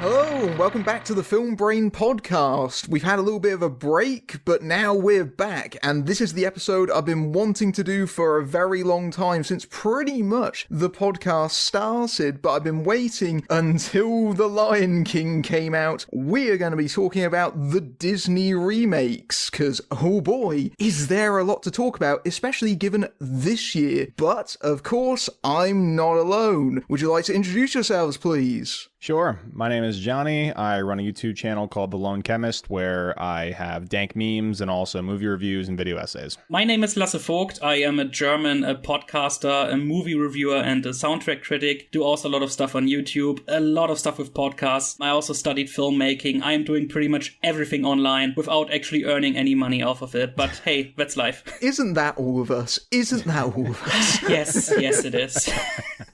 Hello, and welcome back to the Film Brain podcast. We've had a little bit of a break, but now we're back, and this is the episode I've been wanting to do for a very long time, since pretty much the podcast started, but I've been waiting until The Lion King came out. We're going to be talking about the Disney remakes, because, oh boy, is there a lot to talk about, especially given this year. But, of course, I'm not alone. Would you like to introduce yourselves, please? Sure. My name is Johnny. I run a YouTube channel called The Lone Chemist, where I have dank memes and also movie reviews and video essays. My name is Lasse Vogt. I am a German podcaster, a movie reviewer, and a soundtrack critic. Do also a lot of stuff on YouTube, a lot of stuff with podcasts. I also studied filmmaking. I am doing pretty much everything online without actually earning any money off of it. But hey, that's life. Isn't that all of us? Isn't that all of us? Yes, it is.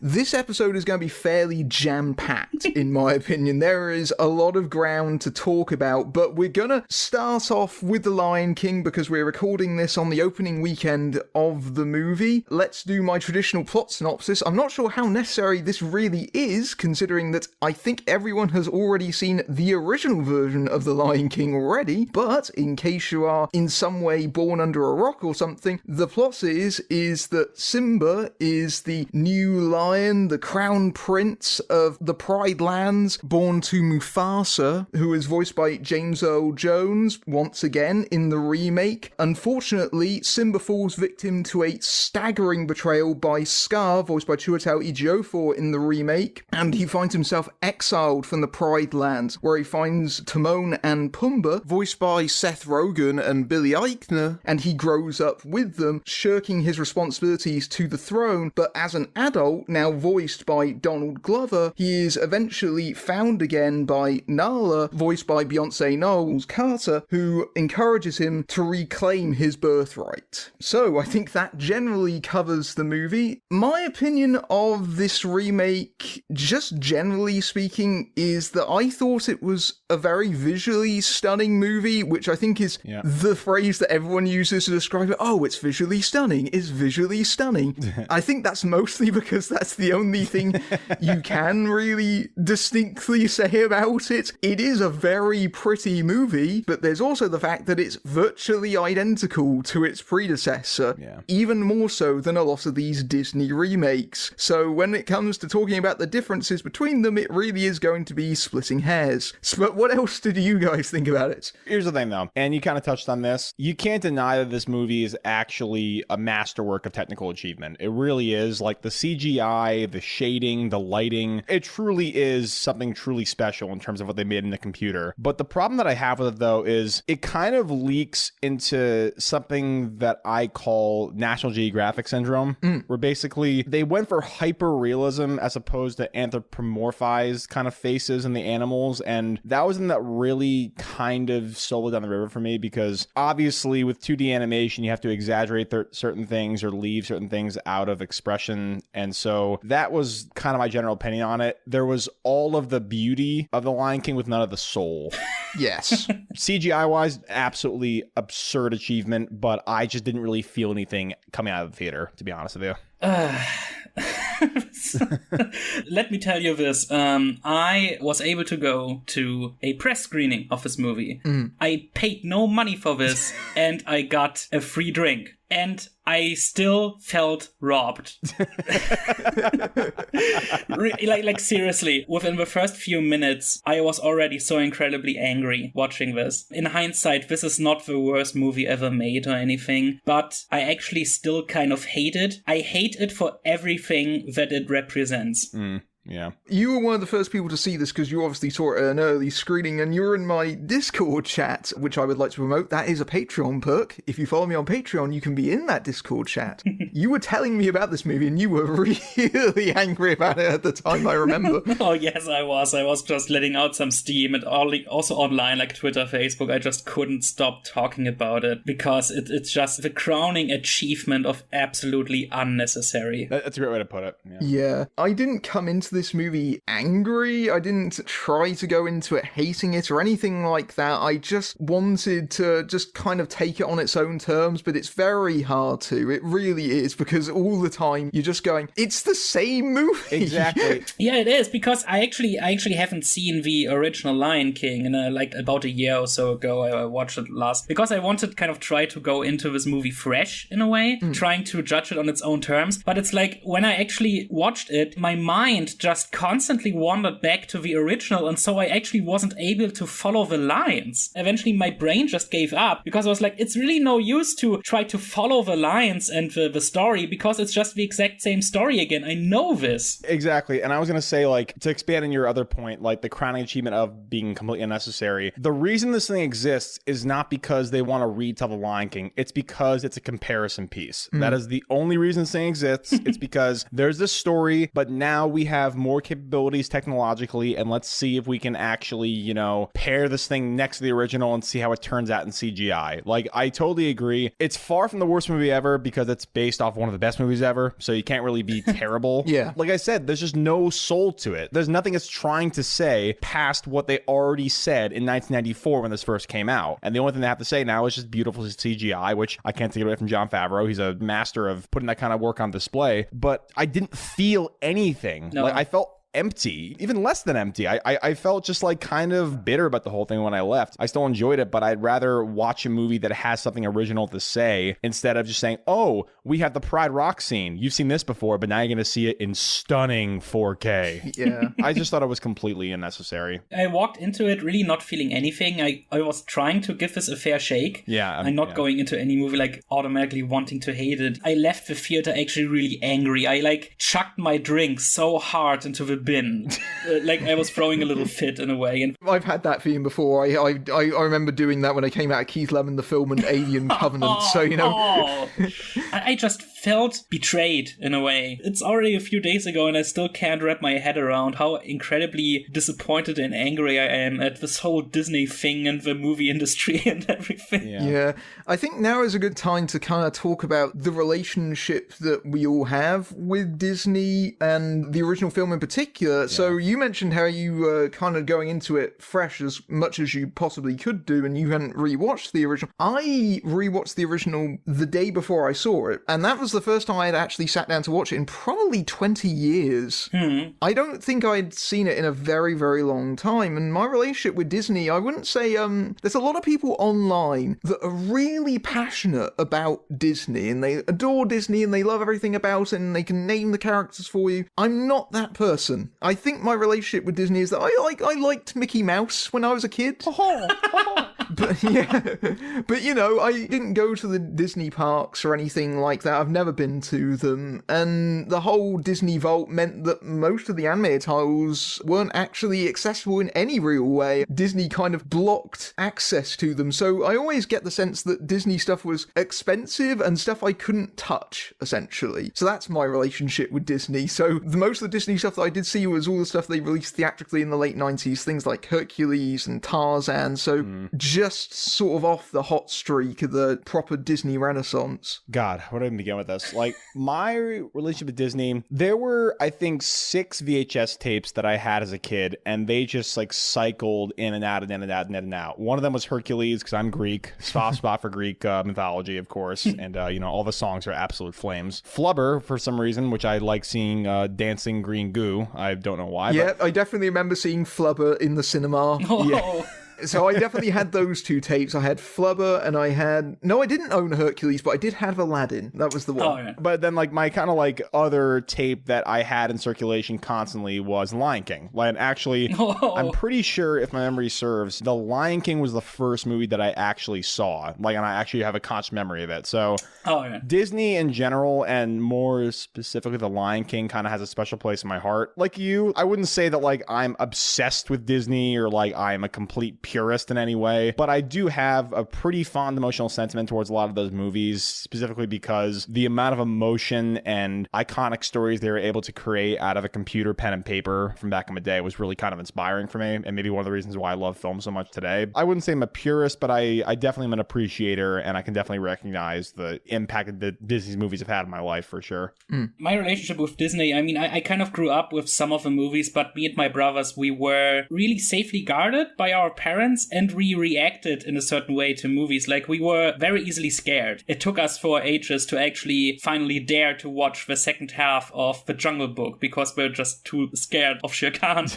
This episode is going to be fairly jam-packed, in my opinion. There is a lot of ground to talk about, but we're going to start off with The Lion King because we're recording this on the opening weekend of the movie. Let's do my traditional plot synopsis. I'm not sure how necessary this really is, considering that I think everyone has already seen the original version of The Lion King already, but in case you are in some way born under a rock or something, the plot is that Simba is the new lion, the crown prince of the Pride Lands, born to Mufasa, who is voiced by James Earl Jones, once again in the remake. Unfortunately, Simba falls victim to a staggering betrayal by Scar, voiced by Chiwetel Ejiofor in the remake, and he finds himself exiled from the Pride Lands, where he finds Timon and Pumbaa, voiced by Seth Rogen and Billy Eichner, and he grows up with them, shirking his responsibilities to the throne, but as an adult, now voiced by Donald Glover, he is eventually found again by Nala, voiced by Beyonce Knowles-Carter, who encourages him to reclaim his birthright. So, I think that generally covers the movie. My opinion of this remake, just generally speaking, is that I thought it was a very visually stunning movie, which I think is the phrase that everyone uses to describe it. Oh, it's visually stunning. It's visually stunning. I think that's mostly because that's the only thing you can really distinctly say about it. It is a very pretty movie, but there's also the fact that it's virtually identical to its predecessor, even more so than a lot of these Disney remakes. So when it comes to talking about the differences between them, it really is going to be splitting hairs. But what else did you guys think about it? Here's the thing, though, and you kind of touched on this. You can't deny that this movie is actually a masterwork of technical achievement. It really is. Like, the CGI, the shading, the lighting, it truly is something truly special in terms of what they made in the computer. But the problem that I have with it, though, is it kind of leaks into something that I call National Geographic syndrome, where basically they went for hyper-realism as opposed to anthropomorphized kind of faces in the animals, and that was in that really kind of slowed down the river for me, because obviously with 2D animation you have to exaggerate certain things or leave certain things out of expression, and so that was kind of my general opinion on it. There was all of the beauty of The Lion King with none of the soul. Yes. CGI wise, absolutely absurd achievement, but I just didn't really feel anything coming out of the theater, to be honest with you. Let me tell you this. I was able to go to a press screening of this movie. I paid no money for this, and I got a free drink. And I still felt robbed. like seriously, within the first few minutes, I was already so incredibly angry watching this. In hindsight, this is not the worst movie ever made or anything, but I actually still kind of hate it. I hate it for everything that it represents. Yeah. You were one of the first people to see this because you obviously saw it at an early screening, and you're in my Discord chat, which I would like to promote. That is a Patreon perk. If you follow me on Patreon, you can be in that Discord chat. You were telling me about this movie and you were really angry about it at the time, I remember. Oh, yes, I was. I was just letting out some steam, and also online, like Twitter, Facebook. I just couldn't stop talking about it because it's just the crowning achievement of absolutely unnecessary. That's a great way to put it. Yeah. I didn't come into this movie angry. I didn't try to go into it hating it or anything like that. I just wanted to just kind of take it on its own terms, but it's very hard to. It really is, because all the time you're just going, it's the same movie. Exactly. Yeah, it is, because I actually haven't seen the original Lion King in like about a year or so ago. I watched it last because I wanted kind of try to go into this movie fresh in a way, trying to judge it on its own terms. But it's like when I actually watched it, my mind just constantly wandered back to the original, and so I actually wasn't able to follow the lines. Eventually my brain just gave up, because I was like, it's really no use to try to follow the lines and the story, because it's just the exact same story again. I know this. Exactly. And I was going to say, like, to expand on your other point, like the crowning achievement of being completely unnecessary, the reason this thing exists is not because they want to retell the Lion King. It's because it's a comparison piece. That is the only reason this thing exists. It's because there's this story, but now we have more capabilities technologically, and let's see if we can actually, you know, pair this thing next to the original and see how it turns out in CGI. Like, I totally agree. It's far from the worst movie ever, because it's based off one of the best movies ever, so you can't really be terrible. Yeah. Like I said, there's just no soul to it. There's nothing it's trying to say past what they already said in 1994 when this first came out. And the only thing they have to say now is just beautiful CGI, which I can't take it away from Jon Favreau. He's a master of putting that kind of work on display. But I didn't feel anything. No. Like, I felt empty, even less than empty. I felt just like kind of bitter about the whole thing when I left. I still enjoyed it, but I'd rather watch a movie that has something original to say instead of just saying, oh, we have the Pride Rock scene. You've seen this before, but now you're going to see it in stunning 4K. Yeah. I just thought it was completely unnecessary. I walked into it really not feeling anything. I was trying to give this a fair shake. Yeah. I'm not going into any movie like automatically wanting to hate it. I left the theater actually really angry. I like chucked my drink so hard into the bin. Like I was throwing a little fit in a way. And I've had that feeling before. I remember doing that when I came out of Keith Lemon, the film, and Alien Covenant. So, you know. I just felt betrayed in a way. It's already a few days ago and I still can't wrap my head around how incredibly disappointed and angry I am at this whole Disney thing and the movie industry and everything. Yeah. I think now is a good time to kind of talk about the relationship that we all have with Disney and the original film in particular. Yeah. So you mentioned how you were kind of going into it fresh as much as you possibly could do, and you hadn't rewatched the original. I rewatched the original the day before I saw it, and that was the first time I had actually sat down to watch it in probably 20 years. I don't think I'd seen it in a very, very long time, and my relationship with Disney, I wouldn't say, there's a lot of people online that are really passionate about Disney, and they adore Disney, and they love everything about it, and they can name the characters for you. I'm not that person. I think my relationship with Disney is that I liked Mickey Mouse when I was a kid. But yeah, but you know, I didn't go to the Disney parks or anything like that. I've never been to them. And the whole Disney Vault meant that most of the animated titles weren't actually accessible in any real way. Disney kind of blocked access to them. So I always get the sense that Disney stuff was expensive and stuff I couldn't touch, essentially. So that's my relationship with Disney. So most of the Disney stuff that I did see was all the stuff they released theatrically in the late 90s, things like Hercules and Tarzan. So just sort of off the hot streak of the proper Disney renaissance. God, where do I even begin with this? Like, my relationship with Disney, there were, I think, 6 VHS tapes that I had as a kid, and they just, like, cycled in and out and in and out and in and out. One of them was Hercules, because I'm Greek. Soft spot for Greek mythology, of course. And, you know, all the songs are absolute flames. Flubber, for some reason, which I like seeing dancing green goo. I don't know why. Yeah, but I definitely remember seeing Flubber in the cinema. Yeah. So I definitely had those 2 tapes. I had Flubber and I didn't own Hercules, but I did have Aladdin. That was the one. Oh, yeah. But then like my kind of like other tape that I had in circulation constantly was Lion King. Like actually, I'm pretty sure if my memory serves, The Lion King was the first movie that I actually saw. Like, and I actually have a conscious memory of it. So Disney in general, and more specifically The Lion King, kind of has a special place in my heart. Like you, I wouldn't say that like I'm obsessed with Disney or like I'm a complete purist in any way, but I do have a pretty fond emotional sentiment towards a lot of those movies, specifically because the amount of emotion and iconic stories they were able to create out of a computer, pen, and paper from back in the day was really kind of inspiring for me, and maybe one of the reasons why I love film so much today. I wouldn't say I'm a purist, but I definitely am an appreciator, and I can definitely recognize the impact that Disney's movies have had in my life for sure. My relationship with Disney, I mean, I kind of grew up with some of the movies, but me and my brothers, we were really safely guarded by our parents, and we reacted in a certain way to movies. Like, we were very easily scared. It took us for ages to actually finally dare to watch the second half of The Jungle Book, because we're just too scared of Shere Khan. So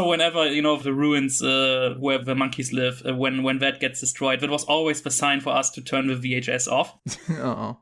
whenever, the ruins where the monkeys live, when that gets destroyed, that was always the sign for us to turn the VHS off. Oh.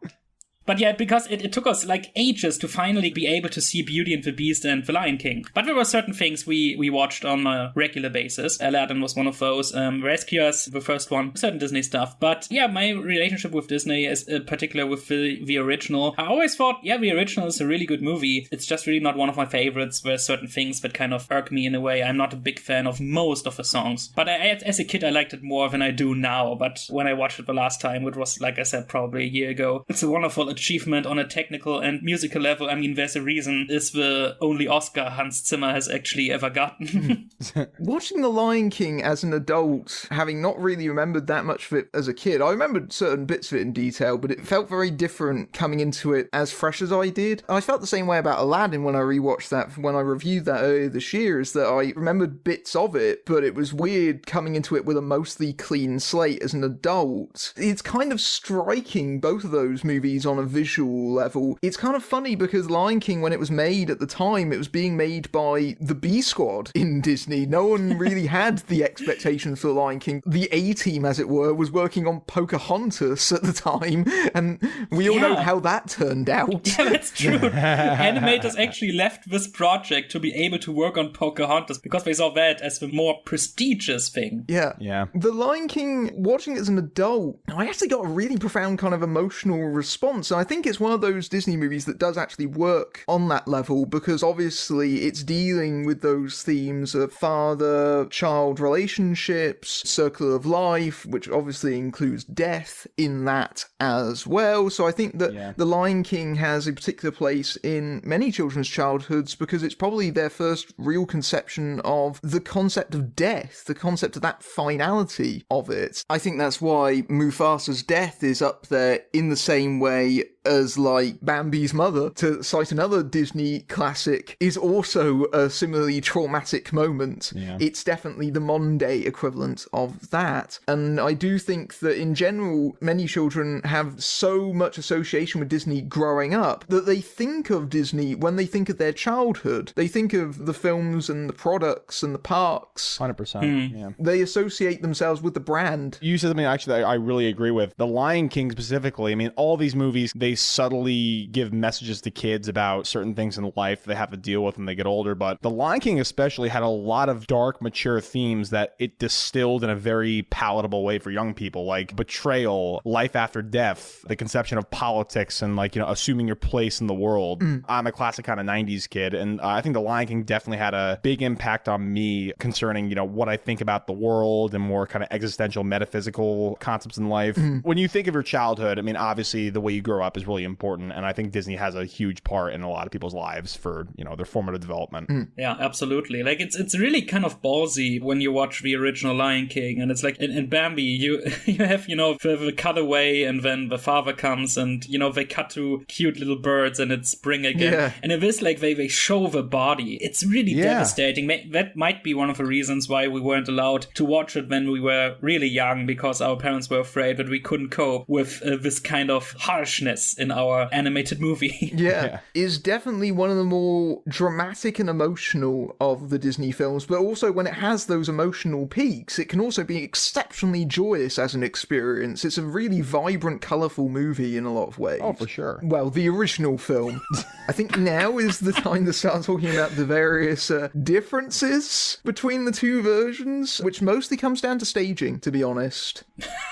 But yeah, because it took us like ages to finally be able to see Beauty and the Beast and The Lion King. But there were certain things we watched on a regular basis. Aladdin was one of those. Rescuers, the first one. Certain Disney stuff. But yeah, my relationship with Disney is particular with the original. I always thought, yeah, the original is a really good movie. It's just really not one of my favorites. There are certain things that kind of irk me in a way. I'm not a big fan of most of the songs. But as a kid, I liked it more than I do now. But when I watched it the last time, which was, like I said, probably a year ago, it's a wonderful achievement on a technical and musical level. I mean, there's a reason it's the only Oscar Hans Zimmer has actually ever gotten. Watching The Lion King as an adult, having not really remembered that much of it as a kid, I remembered certain bits of it in detail, but it felt very different coming into it as fresh as I did. I felt the same way about Aladdin when I rewatched that, when I reviewed that earlier this year, is that I remembered bits of it, but it was weird coming into it with a mostly clean slate as an adult. It's kind of striking, both of those movies, on a visual level. It's kind of funny because Lion King, when it was made at the time, it was being made by the B Squad in Disney. No one really had the expectations for Lion King. The A-team, as it were, was working on Pocahontas at the time, and we all know how that turned out. Yeah, that's true. Animators actually left this project to be able to work on Pocahontas because they saw that as the more prestigious thing. Yeah. The Lion King, watching it as an adult, I actually got a really profound kind of emotional response. And I think it's one of those Disney movies that does actually work on that level, because obviously it's dealing with those themes of father-child relationships, circle of life, which obviously includes death in that as well. So I think that The Lion King has a particular place in many children's childhoods because it's probably their first real conception of the concept of death, the concept of that finality of it. I think that's why Mufasa's death is up there in the same way as, like, Bambi's mother, to cite another Disney classic, is also a similarly traumatic moment. It's definitely the modern day equivalent of that. And I do think that in general, many children have so much association with Disney growing up that they think of Disney when they think of their childhood. They think of the films and the products and the parks. 100%. Yeah. They associate themselves with the brand. You said something actually I really agree with. The Lion King specifically, I mean, all these movies, they subtly give messages to kids about certain things in life they have to deal with when they get older, but The Lion King especially had a lot of dark, mature themes that it distilled in a very palatable way for young people, like betrayal, life after death, the conception of politics, and, like, assuming your place in the world. I'm a classic kind of 90s kid, and I think The Lion King definitely had a big impact on me concerning, what I think about the world and more kind of existential, metaphysical concepts in life. When you think of your childhood, I mean, obviously the way you grow up is really important, and I think Disney has a huge part in a lot of people's lives for, their formative development. Yeah, absolutely. Like, it's really kind of ballsy when you watch the original Lion King, and it's like in Bambi, you have, the cutaway, and then the father comes, and, they cut to cute little birds, and it's spring again. And it is like they show the body. It's really devastating. That might be one of the reasons why we weren't allowed to watch it when we were really young, because our parents were afraid that we couldn't cope with this kind of harshness in our animated movie. Is definitely one of the more dramatic and emotional of the Disney films, but also when it has those emotional peaks, it can also be exceptionally joyous as an experience. It's a really vibrant, colourful movie in a lot of ways. Oh, for sure. Well, the original film. I think now is the time to start talking about the various differences between the two versions, which mostly comes down to staging, to be honest.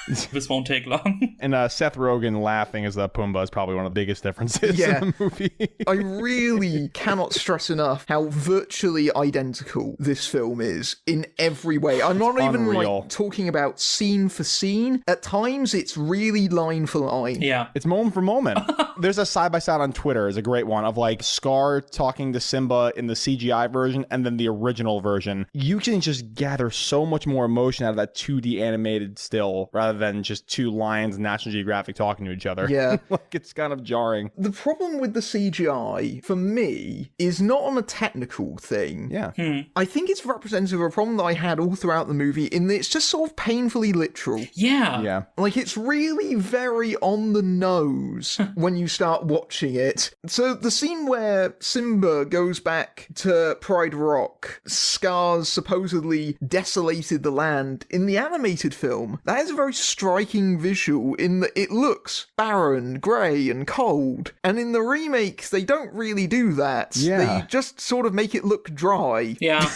This won't take long. And Seth Rogen laughing as Pumbaa's probably one of the biggest differences Yeah. in the movie. I really cannot stress enough how virtually identical this film is in every way. I'm not even unreal. like talking about scene for scene. At times, it's really line for line. Yeah. It's moment for moment. There's a side-by-side on Twitter, is a great one, of like Scar talking to Simba in the CGI version and then the original version. You can just gather so much more emotion out of that 2D animated still rather than just two lions in National Geographic talking to each other. Yeah. Like, it's kind of jarring. The problem with the CGI, for me, is not on a technical thing. Yeah. I think it's representative of a problem that I had all throughout the movie in that it's just sort of painfully literal. Yeah. Yeah. Like, it's really very on the nose when you start watching it. So, the scene where Simba goes back to Pride Rock, Scar's supposedly desolated the land, in the animated film, that is a very striking visual in that it looks barren, grey, and cold. And in the remakes, they don't really do that. Yeah. They just sort of make it look dry. Yeah.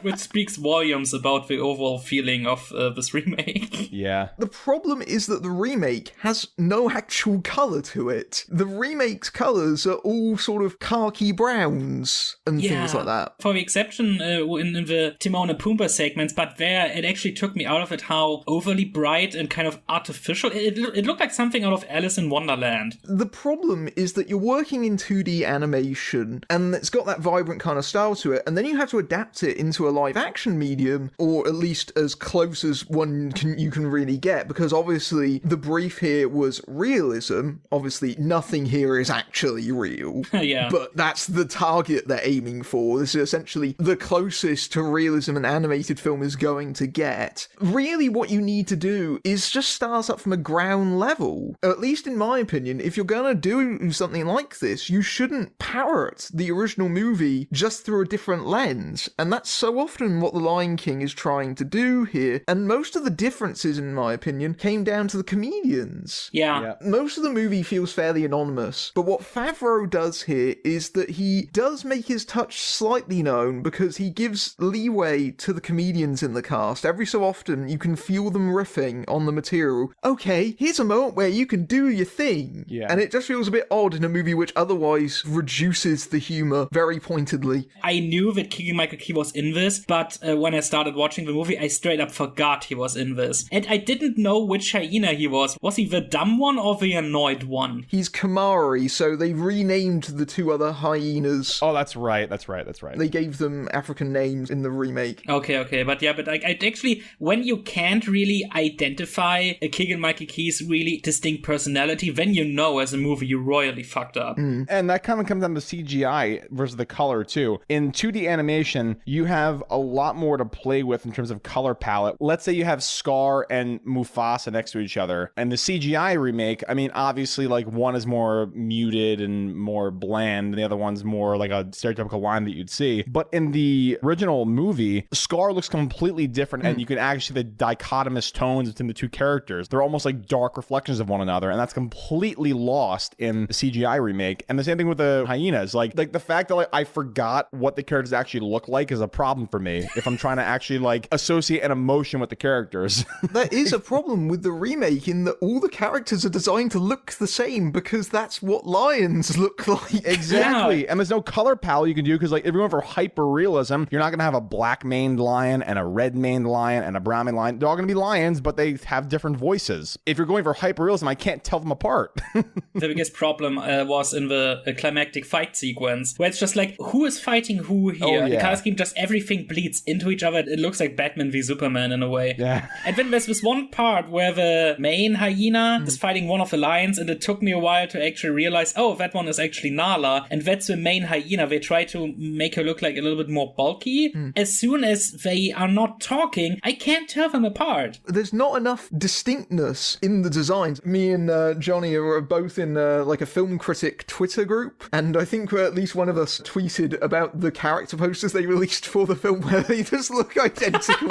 Which speaks volumes about the overall feeling of this remake. Yeah. The problem is that the remake has no actual colour to it. The remake's colours are all sort of khaki browns and things like that. For the exception in the Timon and Pumbaa segments, but there it actually took me out of it how overly bright and kind of artificial. It looked like something out of Alice in Wonderland. The problem is that you're working in 2D animation and it's got that vibrant kind of style to it, and then you have to adapt it into a live action medium, or at least as close as you can really get, because obviously the brief here was realism. Obviously nothing here is actually real. Yeah. But that's the target they're aiming for. This is essentially the closest to realism an animated film is going to get. Really what you need to do is just start up from a ground level. At least in my opinion, if you're going to do something like this, you shouldn't parrot the original movie just through a different lens. And that's so often what The Lion King is trying to do here. And most of the differences, in my opinion, came down to the comedians. Yeah. Most of the movie feels fairly anonymous, but what Favreau does here is that he does make his touch slightly known because he gives leeway to the comedians in the cast. Every so often, you can feel them riffing on the material. Okay, here's a moment where you can do your thing. Yeah. And it just feels a bit odd in a movie which otherwise reduces the humour very pointedly. I knew that Keegan-Michael Key was in this, but when I started watching the movie, I straight up forgot he was in this. And I didn't know which hyena he was. Was he the dumb one or the annoyed one? He's Kamari, so they renamed the two other hyenas. Oh, that's right. They gave them African names in the remake. Okay, but I actually, when you can't really identify a Keegan-Michael Key's really distinct personality, then you know as a movie you royally fucked up. And that kind of comes down to CGI versus the color, too. In 2D animation, you have a lot more to play with in terms of color palette. Let's say you have Scar and Mufasa next to each other. And the CGI remake, I mean, obviously, like, one is more muted and more bland, and the other one's more like a stereotypical line that you'd see. But in the original movie, Scar looks completely different, and you can actually see the dichotomous tones between the two characters. They're almost like dark reflections of one another, and that's completely lost in the CGI remake. And the same thing with the hyenas. Like the fact that I forgot what the characters actually look like is a problem for me if I'm trying to actually like associate an emotion with the characters. There is a problem with the remake in that all the characters are designed to look the same because that's what lions look like. Exactly. Yeah. And there's no color palette you can do because like if you're going for hyper realism, you're not going to have a black maned lion and a red maned lion and a brown maned lion. They're all going to be lions, but they have different voices. If you're going for hyper realism, I can't tell them apart. The biggest problem was in the climactic fight sequence, where it's just like, who is fighting who here? Oh, yeah. The color scheme, just everything bleeds into each other. It looks like Batman v Superman in a way. Yeah. And then there's this one part where the main hyena is fighting one of the lions, and it took me a while to actually realize, oh, that one is actually Nala, and that's the main hyena. They try to make her look like a little bit more bulky. As soon as they are not talking, I can't tell them apart. There's not enough distinctness in the designs. Me and Johnny are both in like a film critic Twitter group, and I think at least one of us tweeted about the character posters they released for the film where they just look identical.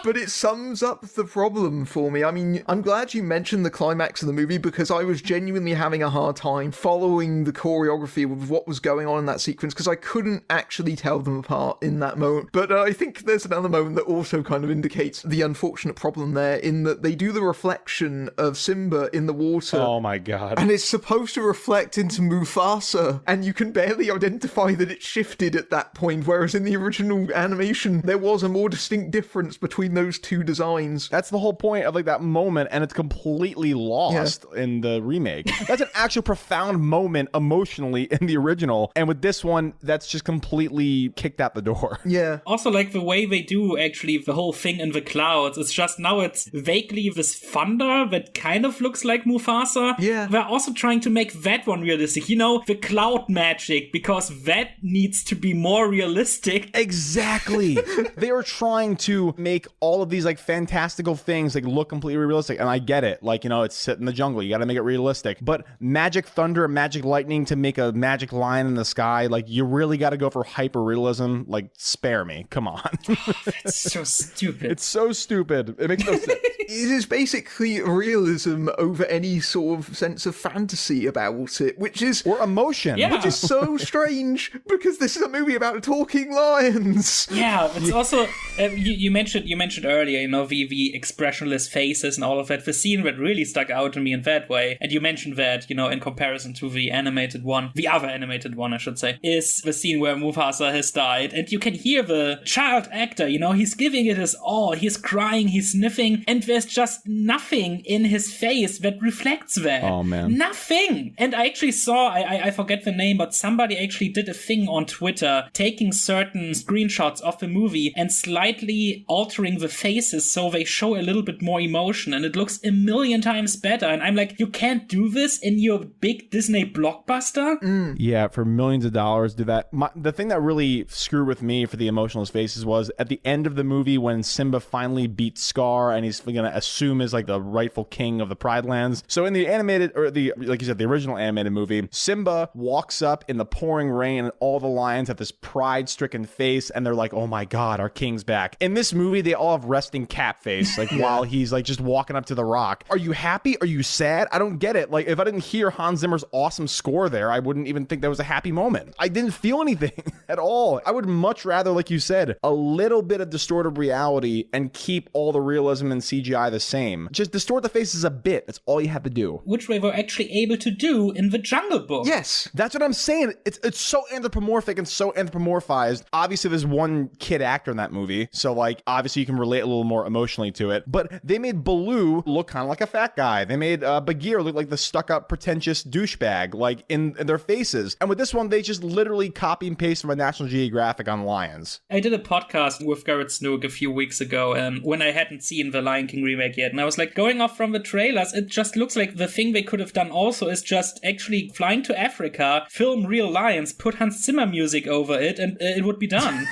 But it sums up the problem for me. I mean, I'm glad you mentioned the climax of the movie because I was genuinely having a hard time following the choreography of what was going on in that sequence because I couldn't actually tell them apart in that moment. But I think there's another moment that also kind of indicates the unfortunate problem there in that they do the reflection of Simba in the water. Oh my god. And it's supposed to reflect into Mufasa, and you can barely identify that it shifted at that point, whereas in the original animation, there was a more distinct difference between those two designs. That's the whole point of like that moment, and it's completely lost in the remake. That's an actual profound moment emotionally in the original, and with this one, that's just completely kicked out the door. Yeah. Also, like the way they do actually the whole thing in the clouds, it's just now it's vaguely this thunder that kind of looks like Mufasa. Yeah. They're also trying to make that one realistic. You know, the cloud magic, because that needs to be more realistic. Exactly. They were trying to make all of these like fantastical things like look completely realistic, and I get it. Like, you know, it's set in the jungle. You got to make it realistic. But magic thunder and magic lightning to make a magic line in the sky, like you really got to go for hyper realism. Like, spare me. Come on. It's so stupid. It's so stupid. It makes no sense. It is basically realism over any sort of sense of fantasy about it, which is... Or emotion. Yeah. Which is so strange, because this is a movie about talking lions. Yeah, it's also you mentioned earlier, you know, the expressionless faces and all of that. The scene that really stuck out to me in that way, and you mentioned that, you know, in comparison to the animated one, the other animated one, I should say, is the scene where Mufasa has died, and you can hear the child actor, you know, he's giving it his all, he's crying, he's sniffing, and there's just nothing in his face that reflects that. Oh man, nothing. And I actually saw, I forget the name, but somebody actually did a thing on Twitter taking certain screenshots of the movie and slightly altering the faces so they show a little bit more emotion, and it looks a million times better. And I'm like, you can't do this in your big Disney blockbuster? Yeah, for millions of dollars, do that. The thing that really screwed with me for the emotionless faces was at the end of the movie when Simba finally beats Scar and he's gonna assume is like the rightful king of the Pride Lands. So in the animated, or the, like you said, the original animated movie, Simba walks up in the pouring rain and all the lions have this pride-stricken face and they're like, oh my god, our king's back. In this movie, they all have resting cat face, like while he's like just walking up to the rock. Are you happy? Are you sad? I don't get it. Like, if I didn't hear Hans Zimmer's awesome score there, I wouldn't even think that was a happy moment. I didn't feel anything at all. I would much rather, like you said, a little bit of distorted reality and keep all the realism and CGI the same. Just distort the faces a bit. That's all you have to do. Which they were actually able to do in the Jungle Book. Yes. That's what I'm saying. It's so anthropomorphic and so anthropomorphized. Obviously, there's one kid actor in that movie, so like obviously you can relate a little more emotionally to it. But they made Baloo look kind of like a fat guy. They made Bagheera look like the stuck-up, pretentious douchebag, like in their faces. And with this one, they just literally copy and paste from a National Geographic on lions. I did a podcast with Garrett Snook a few weeks ago, when I hadn't seen the Lion King remake yet, and I was like, going off from the trailers, it just looks like the thing they could have done also is just actually flying to Africa, film real lions, put Hans Zimmer music over it, and it would be done.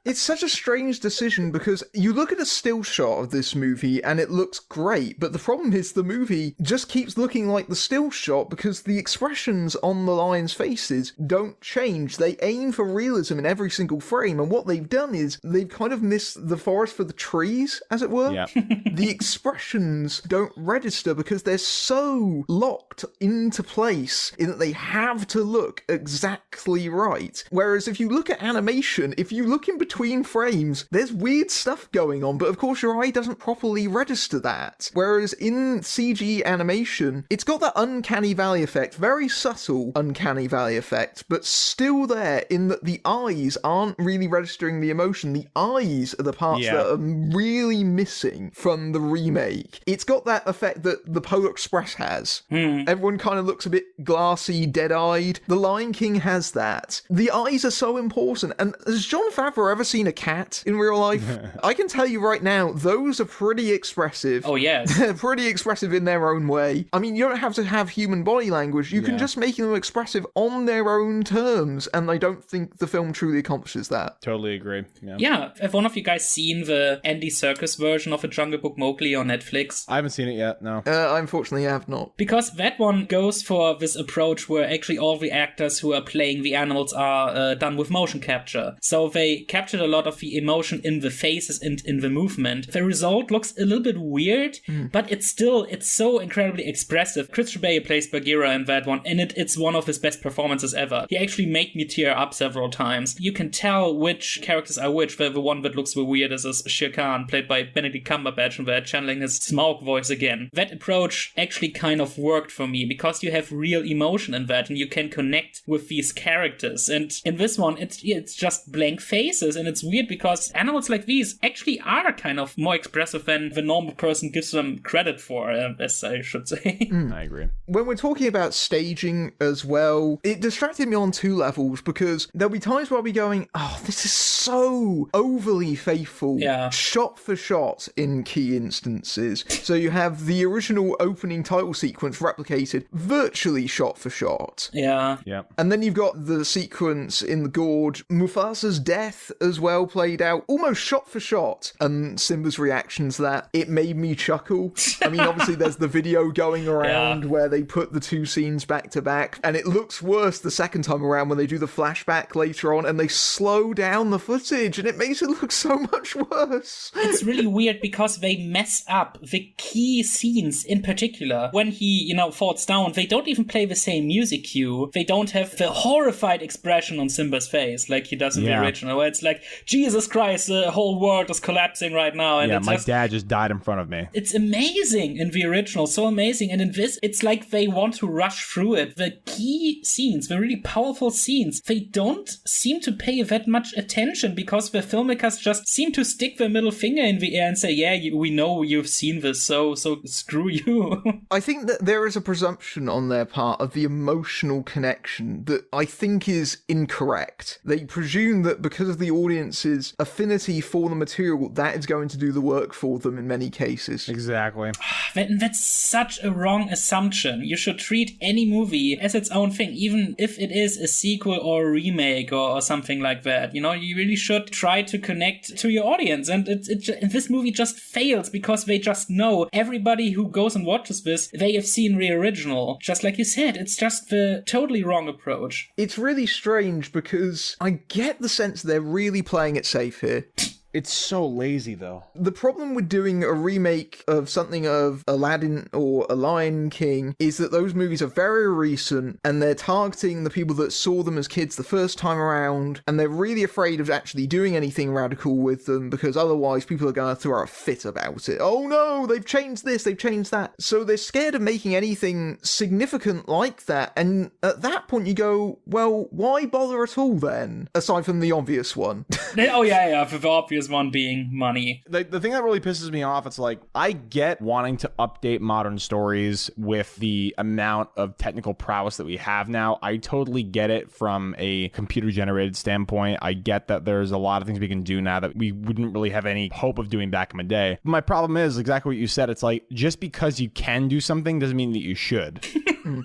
It's such a strange decision because you look at a still shot of this movie and it looks great, but the problem is the movie just keeps looking like the still shot because the expressions on the lions' faces don't change. They aim for realism in every single frame, and what they've done is they've kind of missed the forest for the trees, as it were. Yeah. The expressions don't register because they're so locked into place in that they have to look exactly right. Whereas if you look at animation, if you look in between frames, there's weird stuff going on, but of course your eye doesn't properly register that. Whereas in CG animation, it's got that uncanny valley effect, very subtle uncanny valley effect, but still there in that the eyes aren't really registering the emotion. The eyes are the parts that are really missing from the remake. It's got that effect that the Polar Express has. Everyone kind of looks a bit glassy, dead-eyed. The Lion King has that. The eyes are so important, and has Jon Favreau ever seen a cat in real life? I can tell you right now, those are pretty expressive. Oh, yes. They're pretty expressive in their own way. I mean, you don't have to have human body language. You can just make them expressive on their own terms, and I don't think the film truly accomplishes that. Totally agree. Yeah. Have one of you guys seen the Andy Serkis version of A Jungle Book Mowgli on Netflix? I haven't seen it yet, no. I unfortunately have not. Because that one goes for this approach where actually all the actors who are playing the animals are done with motion capture. So they captured a lot of the emotion in the faces and in the movement. The result looks a little bit weird, but it's so incredibly expressive. Christian Bale plays Bagheera in that one, and it's one of his best performances ever. He actually made me tear up several times. You can tell which characters are which. The one that looks the weirdest is Shere Khan, played by Benedict Cumberbatch, and they're channeling his Smaug voice again. That approach actually kind of worked for me, because you have real emotion in that, and you can connect with these characters. And in this one, it's just blank faces, and it's weird because animals like these actually are kind of more expressive than the normal person gives them credit for, as I should say. I agree. When we're talking about staging as well, it distracted me on two levels, because there'll be times where I'll be going, oh, this is so overly faithful, shot for shot in key instances. So you have the original opening title sequence replicated virtually shot for shot. Yeah. And then you've got the sequence in the gorge, Mufasa's death as well played out almost shot for shot, and Simba's reaction to that, it made me chuckle. I mean, obviously there's the video going around where they put the two scenes back to back, and it looks worse the second time around when they do the flashback later on and they slow down the footage, and it makes it look so much worse. It's really weird because they mess up the key scenes in particular. When he, falls down, they don't even play the same music cue. They don't have the horrified expression on Simba's face like he does in the original, where it's like, Jesus Christ, the whole world is collapsing right now. And my dad just died in front of me. It's amazing in the original, so amazing. And in this, it's like they want to rush through it. The key scenes, the really powerful scenes, they don't seem to pay that much attention because the filmmakers just seem to stick their middle finger in the air and say, we know you've seen this, so screw you. I think that there is a presumption on their part of the emotional connection that I think is incorrect. They presume that because of the audience's affinity for the material, that is going to do the work for them in many cases. Exactly. That's such a wrong assumption. You should treat any movie as its own thing, even if it is a sequel or a remake or something like that. You really should try to connect to your audience. And this movie just fails because they just know everybody who goes and watches this, they have seen the original. Just like you said, it's just the totally wrong approach. It's really strange because I get the sense they're really playing it safe here. It's so lazy, though. The problem with doing a remake of something of Aladdin or A Lion King is that those movies are very recent and they're targeting the people that saw them as kids the first time around, and they're really afraid of actually doing anything radical with them because otherwise people are going to throw a fit about it. Oh no, they've changed this, they've changed that. So they're scared of making anything significant like that, and at that point you go, well, why bother at all then? Aside from the obvious one. Oh yeah, for the obvious one being money. The thing that really pisses me off, it's like, I get wanting to update modern stories with the amount of technical prowess that we have now. I totally get it from a computer generated standpoint. I get that there's a lot of things we can do now that we wouldn't really have any hope of doing back in the day. But my problem is exactly what you said. It's like, just because you can do something doesn't mean that you should.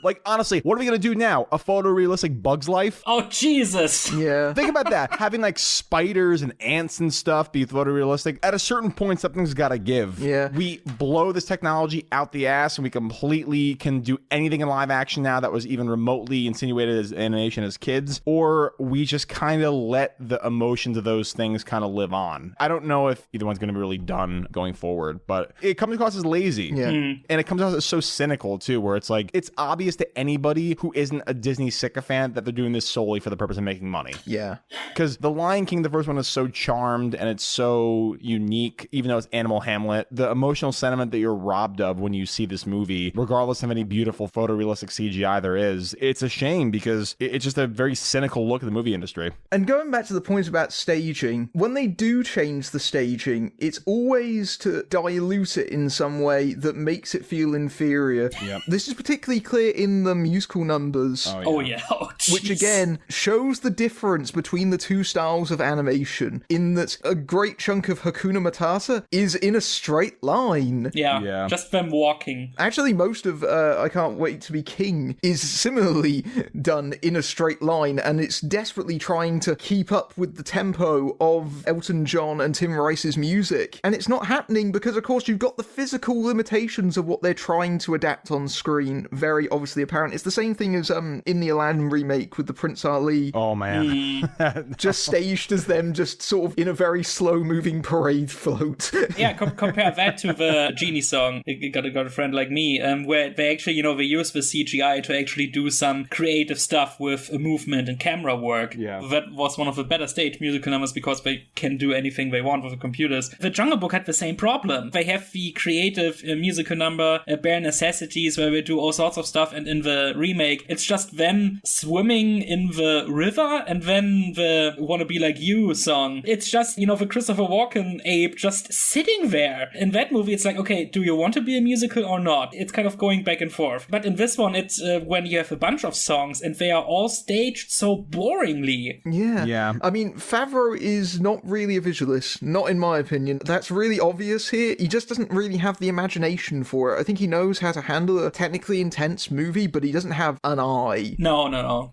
Like, honestly, what are we going to do now? A photorealistic Bug's Life? Oh, Jesus. Yeah. Think about that. Having like spiders and ants and stuff be photorealistic. At a certain point, something's got to give. Yeah. We blow this technology out the ass and we completely can do anything in live action now that was even remotely insinuated as animation as kids, or we just kind of let the emotions of those things kind of live on. I don't know if either one's going to be really done going forward, but it comes across as lazy. Yeah. And it comes out as so cynical too, where it's like, it's obvious to anybody who isn't a Disney sycophant that they're doing this solely for the purpose of making money. Yeah. Because The Lion King, the first one, is so charmed and it's so unique, even though it's Animal Hamlet. The emotional sentiment that you're robbed of when you see this movie, regardless of any beautiful photorealistic CGI there is, it's a shame because it's just a very cynical look at the movie industry. And going back to the point about staging, when they do change the staging, it's always to dilute it in some way that makes it feel inferior. Yep. This is particularly clear clear in the musical numbers. Oh yeah. Oh, which again shows the difference between the two styles of animation, in that a great chunk of Hakuna Matata is in a straight line. Yeah. Just them walking. Actually, most of I Can't Wait to Be King is similarly done in a straight line, and it's desperately trying to keep up with the tempo of Elton John and Tim Rice's music. And it's not happening because, of course, you've got the physical limitations of what they're trying to adapt on screen very obviously apparent. It's the same thing as in the Aladdin remake with the Prince Ali. Oh, man. Just staged as them just sort of in a very slow-moving parade float. Yeah, compare that to the Genie song, You Got a Friend Like Me, where they actually, they use the CGI to actually do some creative stuff with movement and camera work. Yeah. That was one of the better stage musical numbers because they can do anything they want with the computers. The Jungle Book had the same problem. They have the creative musical number, Bare Necessities, where they do all sorts of stuff, and in the remake, it's just them swimming in the river, and then the Wanna Be Like You song. It's just, the Christopher Walken ape just sitting there. In that movie, it's like, okay, do you want to be a musical or not? It's kind of going back and forth. But in this one, it's when you have a bunch of songs and they are all staged so boringly. Yeah. I mean, Favreau is not really a visualist, not in my opinion. That's really obvious here. He just doesn't really have the imagination for it. I think he knows how to handle a technically intense movie, but he doesn't have an eye. No.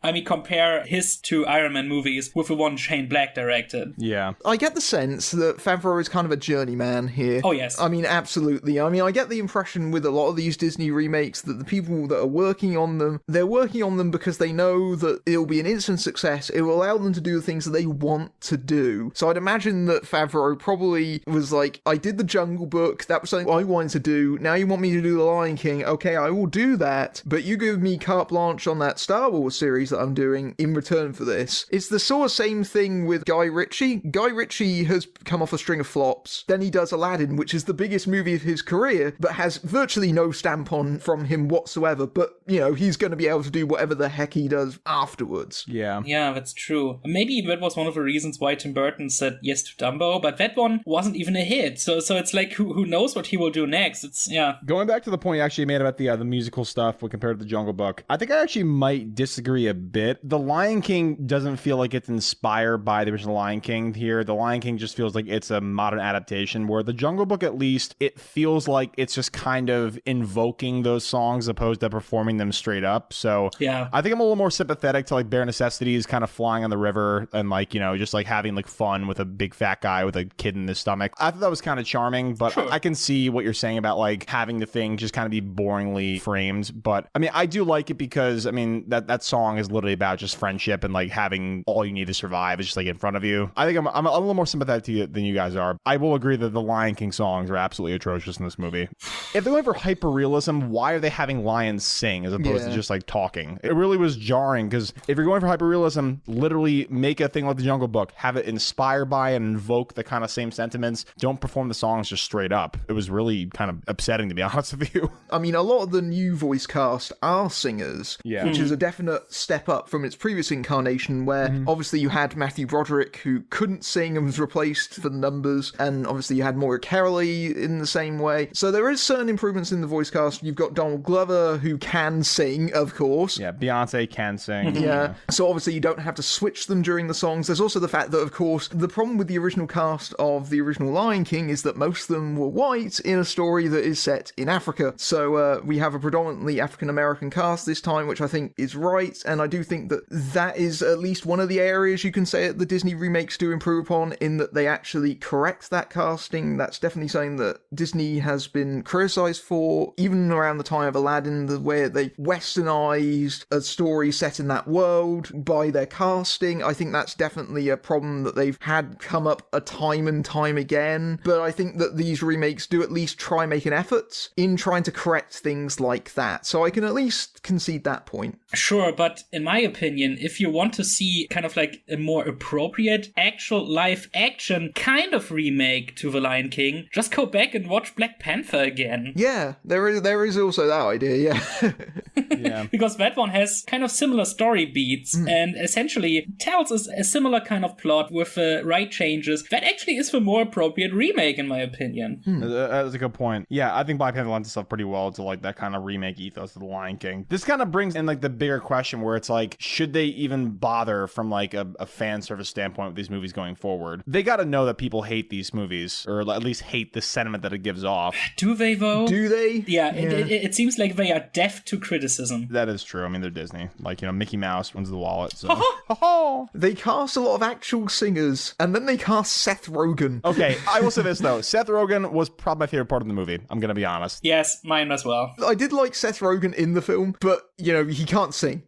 I mean, compare his two Iron Man movies with the one Shane Black directed. Yeah. I get the sense that Favreau is kind of a journeyman here. Oh, yes. I mean, absolutely. I mean, I get the impression with a lot of these Disney remakes that the people that are working on them, they're working on them because they know that it'll be an instant success. It will allow them to do the things that they want to do. So I'd imagine that Favreau probably was like, I did the Jungle Book, that was something I wanted to do, now you want me to do The Lion King, okay, I will do that, but you give me carte blanche on that Star Wars series that I'm doing in return for this. It's the sort of same thing with Guy Ritchie. Guy Ritchie has come off a string of flops, then he does Aladdin, which is the biggest movie of his career, but has virtually no stamp on from him whatsoever, but, he's going to be able to do whatever the heck he does afterwards. Yeah. Yeah, that's true. Maybe that was one of the reasons why Tim Burton said yes to Dumbo, but that one wasn't even a hit, so it's like, who knows what he will do next? It's, yeah. Going back to the point you actually made about the musical stuff when compared to the Jungle Book, I think I actually might disagree a bit. The Lion King doesn't feel like it's inspired by the original Lion King here. The Lion King just feels like it's a modern adaptation, where the Jungle Book, at least, it feels like it's just kind of invoking those songs opposed to performing them straight up. So yeah, I think I'm a little more sympathetic to like Bare Necessities kind of flying on the river and like, just like having like fun with a big fat guy with a kid in his stomach. I thought that was kind of charming, but sure. I can see what you're saying about like having the thing just kind of be boringly framed. But I mean, I do like it because I mean, that song is literally about just friendship and like having all you need to survive is just like in front of you. I think I'm a little more sympathetic to you than you guys are. I will agree that the Lion King songs are absolutely atrocious in this movie. If they're going for hyper-realism, why are they having lions sing as opposed to just like talking? It really was jarring because if you're going for hyper-realism, literally make a thing like the Jungle Book, have it inspire by and invoke the kind of same sentiments. Don't perform the songs just straight up. It was really kind of upsetting, to be honest with you. I mean, a lot of the new voice cast are singers, which is a definite step up from its previous incarnation where obviously you had Matthew Broderick who couldn't sing and was replaced for the numbers, and obviously you had Moira Caroly in the same way. So there is certain improvements in the voice cast. You've got Donald Glover who can sing, of course. Yeah, Beyonce can sing. Yeah. So obviously you don't have to switch them during the songs. There's also the fact that, of course, the problem with the original cast of the original Lion King is that most of them were white in a story that is set in Africa. So we have a predominantly African-American cast this time, which I think is right, and I do think that that is at least one of the areas you can say that the Disney remakes do improve upon, in that they actually correct that casting. That's definitely something that Disney has been criticised for, even around the time of Aladdin, the way they westernized a story set in that world by their casting. I think that's definitely a problem that they've had come up a time and time again, but I think that these remakes do at least try make an effort in trying to correct things like that, so I can at least concede that point. Sure, but in my opinion, if you want to see kind of like a more appropriate actual live action kind of remake to The Lion King, just go back and watch Black Panther again. Yeah, there is also that idea, yeah. Because that one has kind of similar story beats and essentially tells us a similar kind of plot with the right changes. That actually is the more appropriate remake, in my opinion. That's a good point. Yeah, I think Black Panther lends itself pretty well to like that kind of remake ethos for The Lion King. This kind of brings in like the bigger question where it's like, should they even bother from like a fan service standpoint with these movies going forward? They got to know that people hate these movies, or at least hate the sentiment that it gives off. Do they though? Do they? Yeah, it seems like they are deaf to criticism. That is true. I mean, they're Disney. Like, Mickey Mouse runs the wallet. So. They cast a lot of actual singers, and then they cast Seth Rogen. Okay, I will say this though. Seth Rogen was probably my favorite part of the movie. I'm going to be honest. Yes, mine as well. I did like Seth Rogen in the film, but, he can't sing.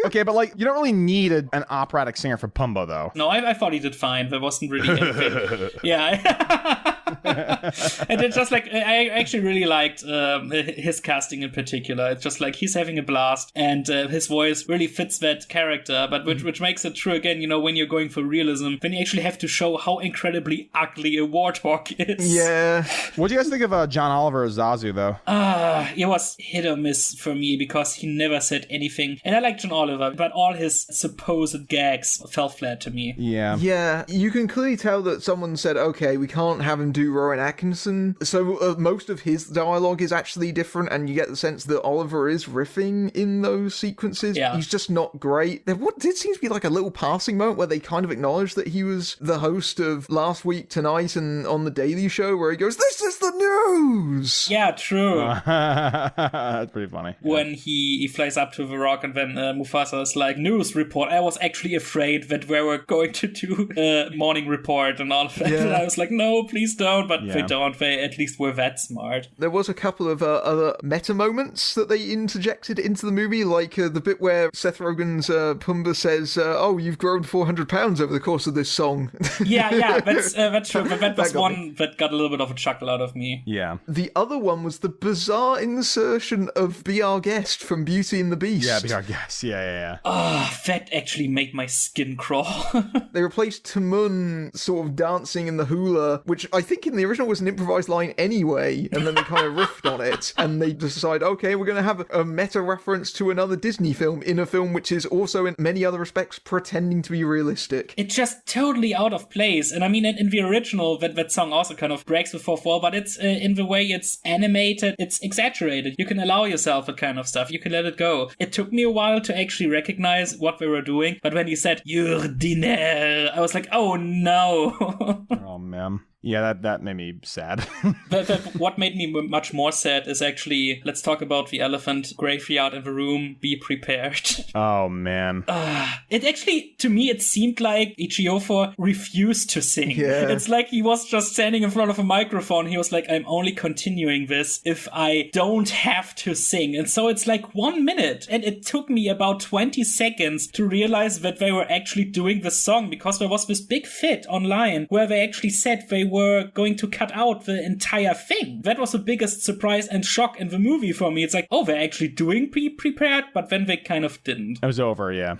Okay, but like, you don't really need an operatic singer for Pumbaa, though. No, I thought he did fine. There wasn't really anything. Yeah. And it's just like, I actually really liked his casting in particular. It's just like he's having a blast, and his voice really fits that character, but which makes it true again, when you're going for realism, then you actually have to show how incredibly ugly a warthog is. Yeah. What do you guys think of John Oliver as Zazu, though? It was hit or miss for me because he never said anything. And I like John Oliver, but all his supposed gags fell flat to me. Yeah. Yeah, you can clearly tell that someone said, okay, we can't have him do Rowan Atkinson. So most of his dialogue is actually different, and you get the sense that Oliver is riffing in those sequences. Yeah. He's just not great. There did seem to be like a little passing moment where they kind of acknowledged that he was the host of Last Week Tonight and on The Daily Show, where he goes, this is the news! Yeah, true. That's pretty funny. When he flies up to the rock, and then Mufasa is like, news report. I was actually afraid that we were going to do a morning report and all of that. Yeah. And I was like, no, please don't. But they don't. They at least were that smart. There was a couple of other meta moments that they interjected into the movie, like the bit where Seth Rogen's Pumbaa says, oh, you've grown 400 pounds over the course of this song. Yeah, that's true. But that was one that got a little bit of a chuckle out of me. Yeah. The other one was the bizarre insertion of Be Our Guest from Beauty and the Beast. Yeah, Be Our Guest. Yeah. That actually made my skin crawl. They replaced Tamun sort of dancing in the hula, which I think in the original was an improvised line anyway, and then they kind of riffed on it, and they decide, okay, we're going to have a meta reference to another Disney film in a film which is also in many other respects pretending to be realistic. It's just totally out of place. And I mean, in the original, that song also kind of breaks the fourth wall, but it's in the way it's animated, it's exaggerated. You can allow yourself that kind of stuff. You can let it go. It took me a while to actually recognize what they were doing, but when he said "Urdiner," I was like, oh no. Oh man. Yeah, that made me sad. What made me much more sad is actually, let's talk about the elephant graveyard in the room. Be prepared. Oh, man. It actually, to me, it seemed like Ejiofor refused to sing. Yeah. It's like he was just standing in front of a microphone. He was like, I'm only continuing this if I don't have to sing. And so it's like 1 minute. And it took me about 20 seconds to realize that they were actually doing the song, because there was this big fit online where they actually said they were going to cut out the entire thing. That was the biggest surprise and shock in the movie for me. It's like, oh, they're actually doing Be Prepared, but then they kind of didn't. It was over, yeah.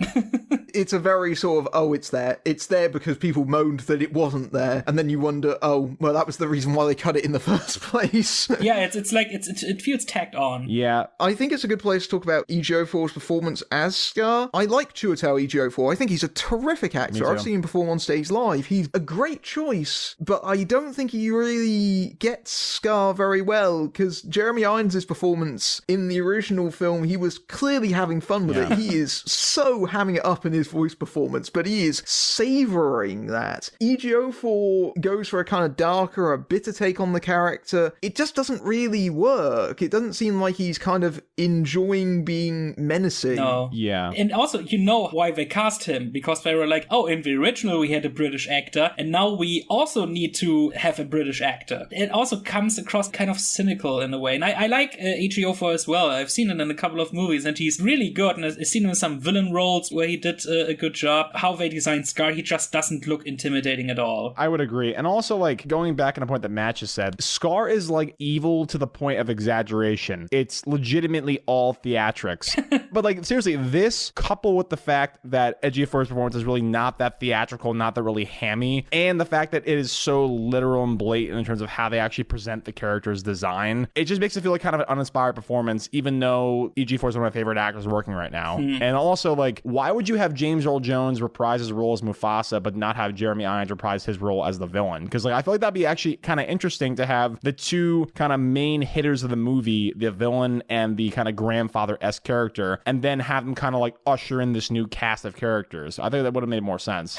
It's a very sort of, oh, it's there. It's there because people moaned that it wasn't there. And then you wonder, oh, well, that was the reason why they cut it in the first place. Yeah, it's like, it feels tacked on. Yeah. I think it's a good place to talk about Ejiofor's performance as Scar. I like Chiwetel Ejiofor. I think he's a terrific actor. I've seen him perform on stage live. He's a great choice, but I don't think he really gets Scar very well, because Jeremy Irons' performance in the original film, he was clearly having fun with it. He is so hamming it up in his voice performance, but he is savouring that. Ejiofor goes for a kind of darker, a bitter take on the character. It just doesn't really work. It doesn't seem like he's kind of enjoying being menacing. No. Yeah. And also, you know why they cast him, because they were like, oh, in the original we had a British actor, and now we also need to have a British actor. It also comes across kind of cynical in a way. And I like Ejiofor as well. I've seen it in a couple of movies, and he's really good. And I've seen him in some villain roles where he did a good job. How they designed Scar, he just doesn't look intimidating at all. I would agree. And also, like, going back on a point that Matt just said, Scar is like evil to the point of exaggeration. It's legitimately all theatrics. But like, seriously, this coupled with the fact that Ejiofor's performance is really not that theatrical, not that really hammy, and the fact that it is so literal and blatant in terms of how they actually present the character's design. It just makes it feel like kind of an uninspired performance, even though Ejiofor is one of my favorite actors working right now. And also, like, why would you have James Earl Jones reprise his role as Mufasa, but not have Jeremy Irons reprise his role as the villain? Because, like, I feel like that'd be actually kind of interesting to have the two kind of main hitters of the movie, the villain and the kind of grandfather-esque character, and then have them kind of like usher in this new cast of characters. I think that would have made more sense.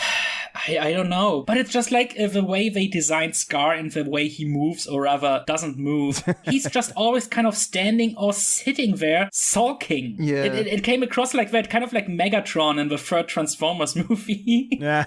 I don't know. But it's just like the way they designed Scar and the way he moves, or rather doesn't move. He's just always kind of standing or sitting there sulking. Yeah. It came across like that, kind of like Megatron in the third Transformers movie. Yeah.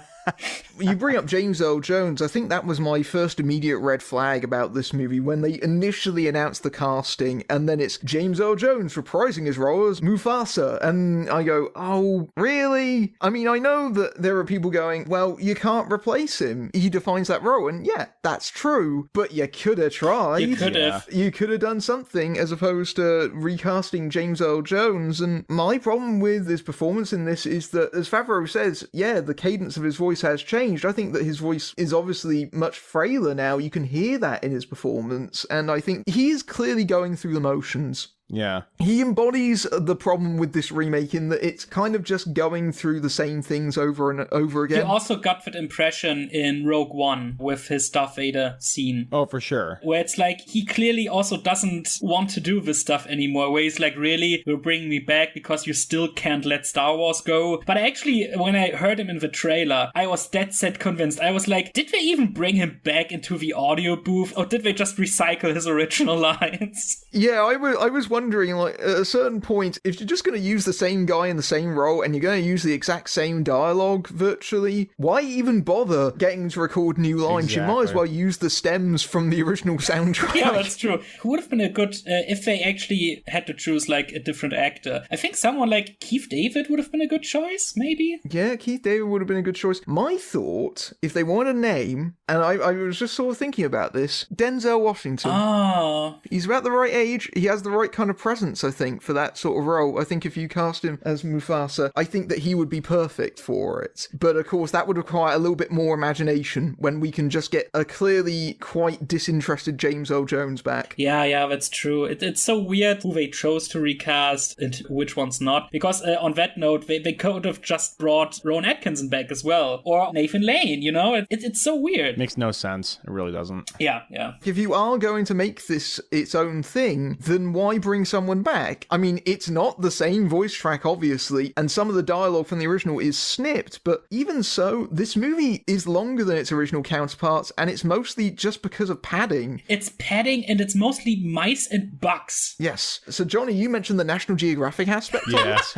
You bring up James Earl Jones. I think that was my first immediate red flag about this movie when they initially announced the casting, and then it's James Earl Jones reprising his role as Mufasa. And I go, oh, really? I mean, I know that there are people going, well, you can't replace him. He defines that role. And yeah, that's true. But you could have tried. You could have. You could have done something as opposed to recasting James Earl Jones. And my problem with his performance in this is that, as Favreau says, yeah, the cadence of his voice has changed. I think that his voice is obviously much frailer now. You can hear that in his performance. And I think he is clearly going through the motions. Yeah. He embodies the problem with this remake in that it's kind of just going through the same things over and over again. You also got that impression in Rogue One with his Darth Vader scene. Oh, for sure. Where it's like, he clearly also doesn't want to do this stuff anymore, where he's like, really, you're bringing me back because you still can't let Star Wars go. But actually, when I heard him in the trailer, I was dead set convinced. I was like, did they even bring him back into the audio booth, or did they just recycle his original lines? Yeah, I was wondering, like, at a certain point, if you're just going to use the same guy in the same role and you're going to use the exact same dialogue virtually, why even bother getting to record new lines? Exactly. You might as well use the stems from the original soundtrack. Yeah, that's true. Who would have been a good, if they actually had to choose, like, a different actor? I think someone like Keith David would have been a good choice, maybe? Yeah, Keith David would have been a good choice. My thought, if they want a name, and I was just sort of thinking about this, Denzel Washington. Oh. He's about the right age. He has the right kind of presence, I think, for that sort of role. I think if you cast him as Mufasa, I think that he would be perfect for it. But of course, that would require a little bit more imagination when we can just get a clearly quite disinterested James Earl Jones back. Yeah, that's true. It's so weird who they chose to recast and which ones not. Because on that note, they could have just brought Rowan Atkinson back as well. Or Nathan Lane, you know? It's so weird. Makes no sense. It really doesn't. Yeah. If you are going to make this its own thing, then why bring someone back? I mean, it's not the same voice track, obviously, and some of the dialogue from the original is snipped, but even so, this movie is longer than its original counterparts, and it's mostly just because of padding. It's padding, and it's mostly mice and bugs. Yes. So, Johnny, you mentioned the National Geographic aspect. Yes.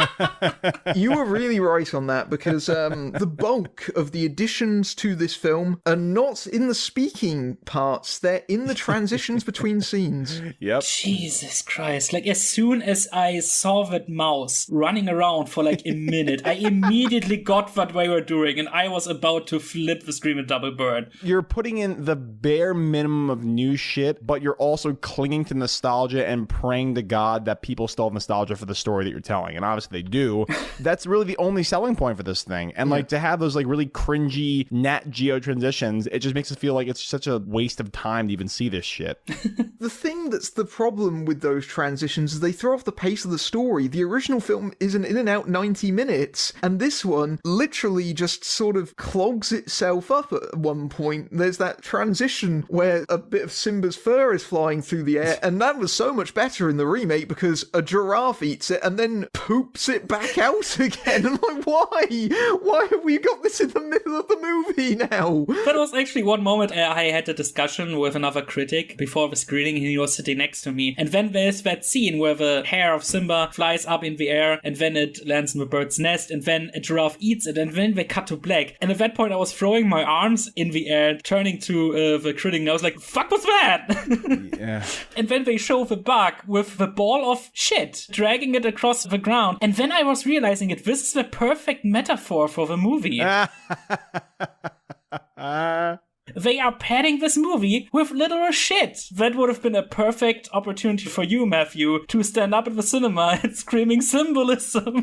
You were really right on that, because the bulk of the additions to this film are not in the speaking parts, they're in the transitions between scenes. Yep. Jesus Christ. Like, as soon as I saw that mouse running around for like a minute, I immediately got what they were doing, and I was about to flip the screen and double bird. You're putting in the bare minimum of new shit, but you're also clinging to nostalgia and praying to God that people still have nostalgia for the story that you're telling. And obviously they do. That's really the only selling point for this thing. And like to have those like really cringy Nat Geo transitions, it just makes it feel like it's such a waste of time to even see this shit. The thing that's the problem with those transitions is they throw off the pace of the story. The original film is an in and out 90 minutes, and this one literally just sort of clogs itself up at one point. There's that transition where a bit of Simba's fur is flying through the air, and that was so much better in the remake because a giraffe eats it and then poops it back out again. I'm like, why? Why have we got this in the middle of the movie now? That was actually one moment I had a discussion with another critic before the screening, and he was sitting next to me. And then there's that scene where the hair of Simba flies up in the air, and then it lands in the bird's nest, and then a giraffe eats it, and then they cut to black. And at that point, I was throwing my arms in the air, turning to the critic, and I was like, fuck was that? Yeah. And then they show the bug with the ball of shit, dragging it across the ground. And then I was realizing this is the perfect metaphor for the movie. That they are padding this movie with literal shit. That would have been a perfect opportunity for you, Matthew, to stand up at the cinema and screaming symbolism.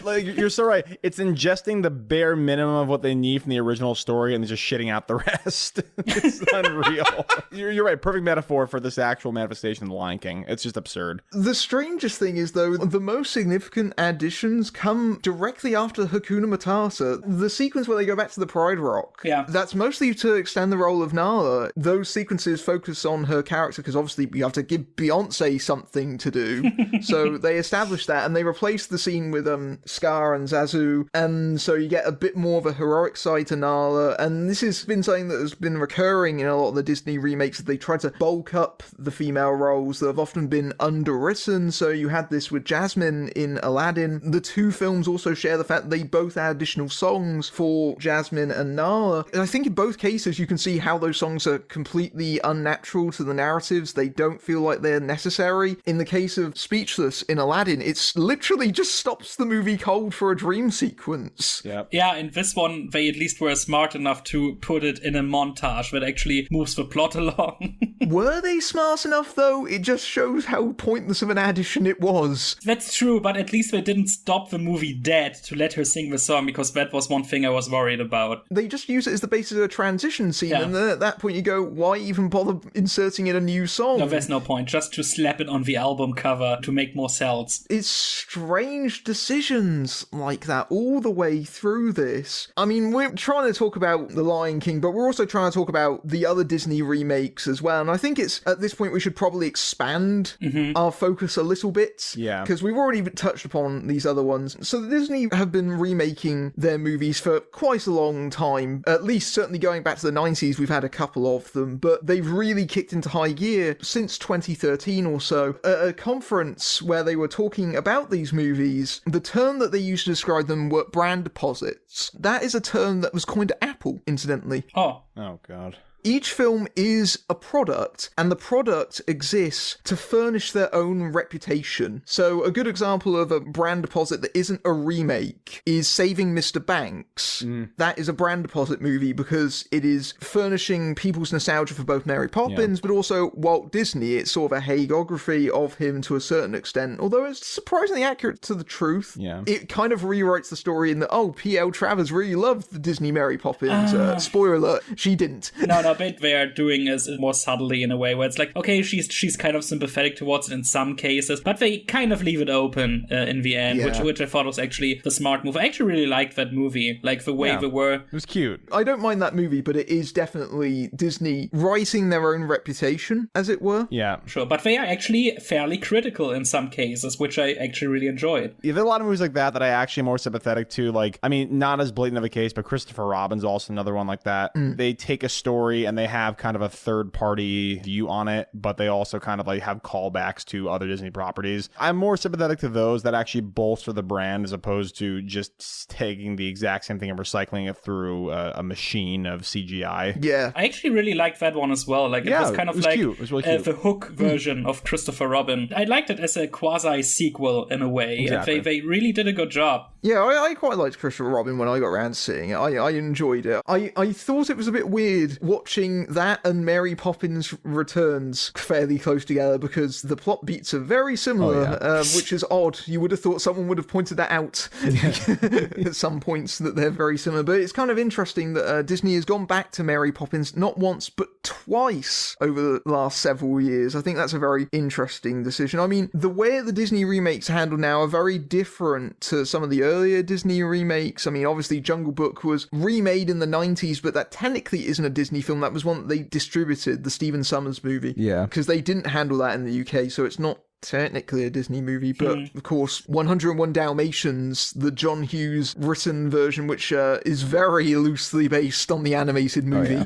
like, you're so right. It's ingesting the bare minimum of what they need from the original story and just shitting out the rest. It's unreal. You're right. Perfect metaphor for this actual manifestation of the Lion King. It's just absurd. The strangest thing is, though, the most significant additions come directly after Hakuna Matata. The sequence where they go back to the Pride Rock. Yeah. That's mostly to extend the role of Nala. Those sequences focus on her character because obviously you have to give Beyonce something to do. So they established that and they replaced the scene with Scar and Zazu. And so you get a bit more of a heroic side to Nala. And this has been something that has been recurring in a lot of the Disney remakes. That they try to bulk up the female roles that have often been underwritten. So you had this with Jasmine in Aladdin. The two films also share the fact that they both add additional songs for Jasmine and Nala. And I think in both cases you can see how those songs are completely unnatural to the narratives. They don't feel like they're necessary. In the case of Speechless in Aladdin, it's literally just stops the movie cold for a dream sequence. Yep. Yeah, in this one, they at least were smart enough to put it in a montage that actually moves the plot along. Were they smart enough, though? It just shows how pointless of an addition it was. That's true, but at least they didn't stop the movie dead to let her sing the song, because that was one thing I was worried about. They just use it as the basis of a transition scene, Yeah. and then at that point you go, why even bother inserting in a new song? No, there's no point. Just to slap it on the album cover to make more sales. It's strange decisions like that all the way through this. I mean, we're trying to talk about The Lion King, but we're also trying to talk about the other Disney remakes as well. And I think it's at this point we should probably expand our focus a little bit. Yeah. Because we've already touched upon these other ones. So Disney have been remaking their movies for quite a long time. At least certainly going back to the 90s, we've had a couple of them. But they've really kicked into high gear since 2013 or so. At a conference where they were talking about these movies, the term that they used to describe them were brand deposits. That is a term that was coined at Apple, incidentally. Oh. Oh, God. Each film is a product, and the product exists to furnish their own reputation. So a good example of a brand deposit that isn't a remake is Saving Mr. Banks. That is a brand deposit movie because it is furnishing people's nostalgia for both Mary Poppins, but also Walt Disney. It's sort of a hagiography of him to a certain extent, although it's surprisingly accurate to the truth. Yeah. It kind of rewrites the story in that, oh, P.L. Travers really loved the Disney Mary Poppins. Spoiler alert, she didn't. No, bit they are doing is more subtly in a way where it's like, okay, she's kind of sympathetic towards it in some cases, but they kind of leave it open in the end, which I thought was actually the smart move. I actually really liked that movie, like the way they were. It was cute. I don't mind that movie, but it is definitely Disney writing their own reputation, as it were. Yeah. Sure, but they are actually fairly critical in some cases, which I actually really enjoyed. Yeah, there are a lot of movies like that I actually am more sympathetic to. Like, I mean, not as blatant of a case, but Christopher Robin's also another one like that. They take a story and they have kind of a third-party view on it, but they also kind of like have callbacks to other Disney properties. I'm more sympathetic to those that actually bolster the brand as opposed to just taking the exact same thing and recycling it through a machine of CGI. Yeah. I actually really liked that one as well. Like, it was kind of like cute. It was really cute. The Hook version of Christopher Robin. I liked it as a quasi-sequel in a way. Exactly. They really did a good job. Yeah, I quite liked Christopher Robin when I got around to seeing it. I enjoyed it. I thought it was a bit weird watching that and Mary Poppins Returns fairly close together because the plot beats are very similar, which is odd. You would have thought someone would have pointed that out at some points that they're very similar. But it's kind of interesting that Disney has gone back to Mary Poppins not once but twice over the last several years. I think that's a very interesting decision. I mean, the way the Disney remakes are handled now are very different to some of the earlier Disney remakes. I mean, obviously Jungle Book was remade in the 90s, but that technically isn't a Disney film. That was one that they distributed, the Stephen Sommers movie. Yeah. Because they didn't handle that in the UK, so it's not technically a Disney movie, but of course 101 Dalmatians, the John Hughes written version, which is very loosely based on the animated movie.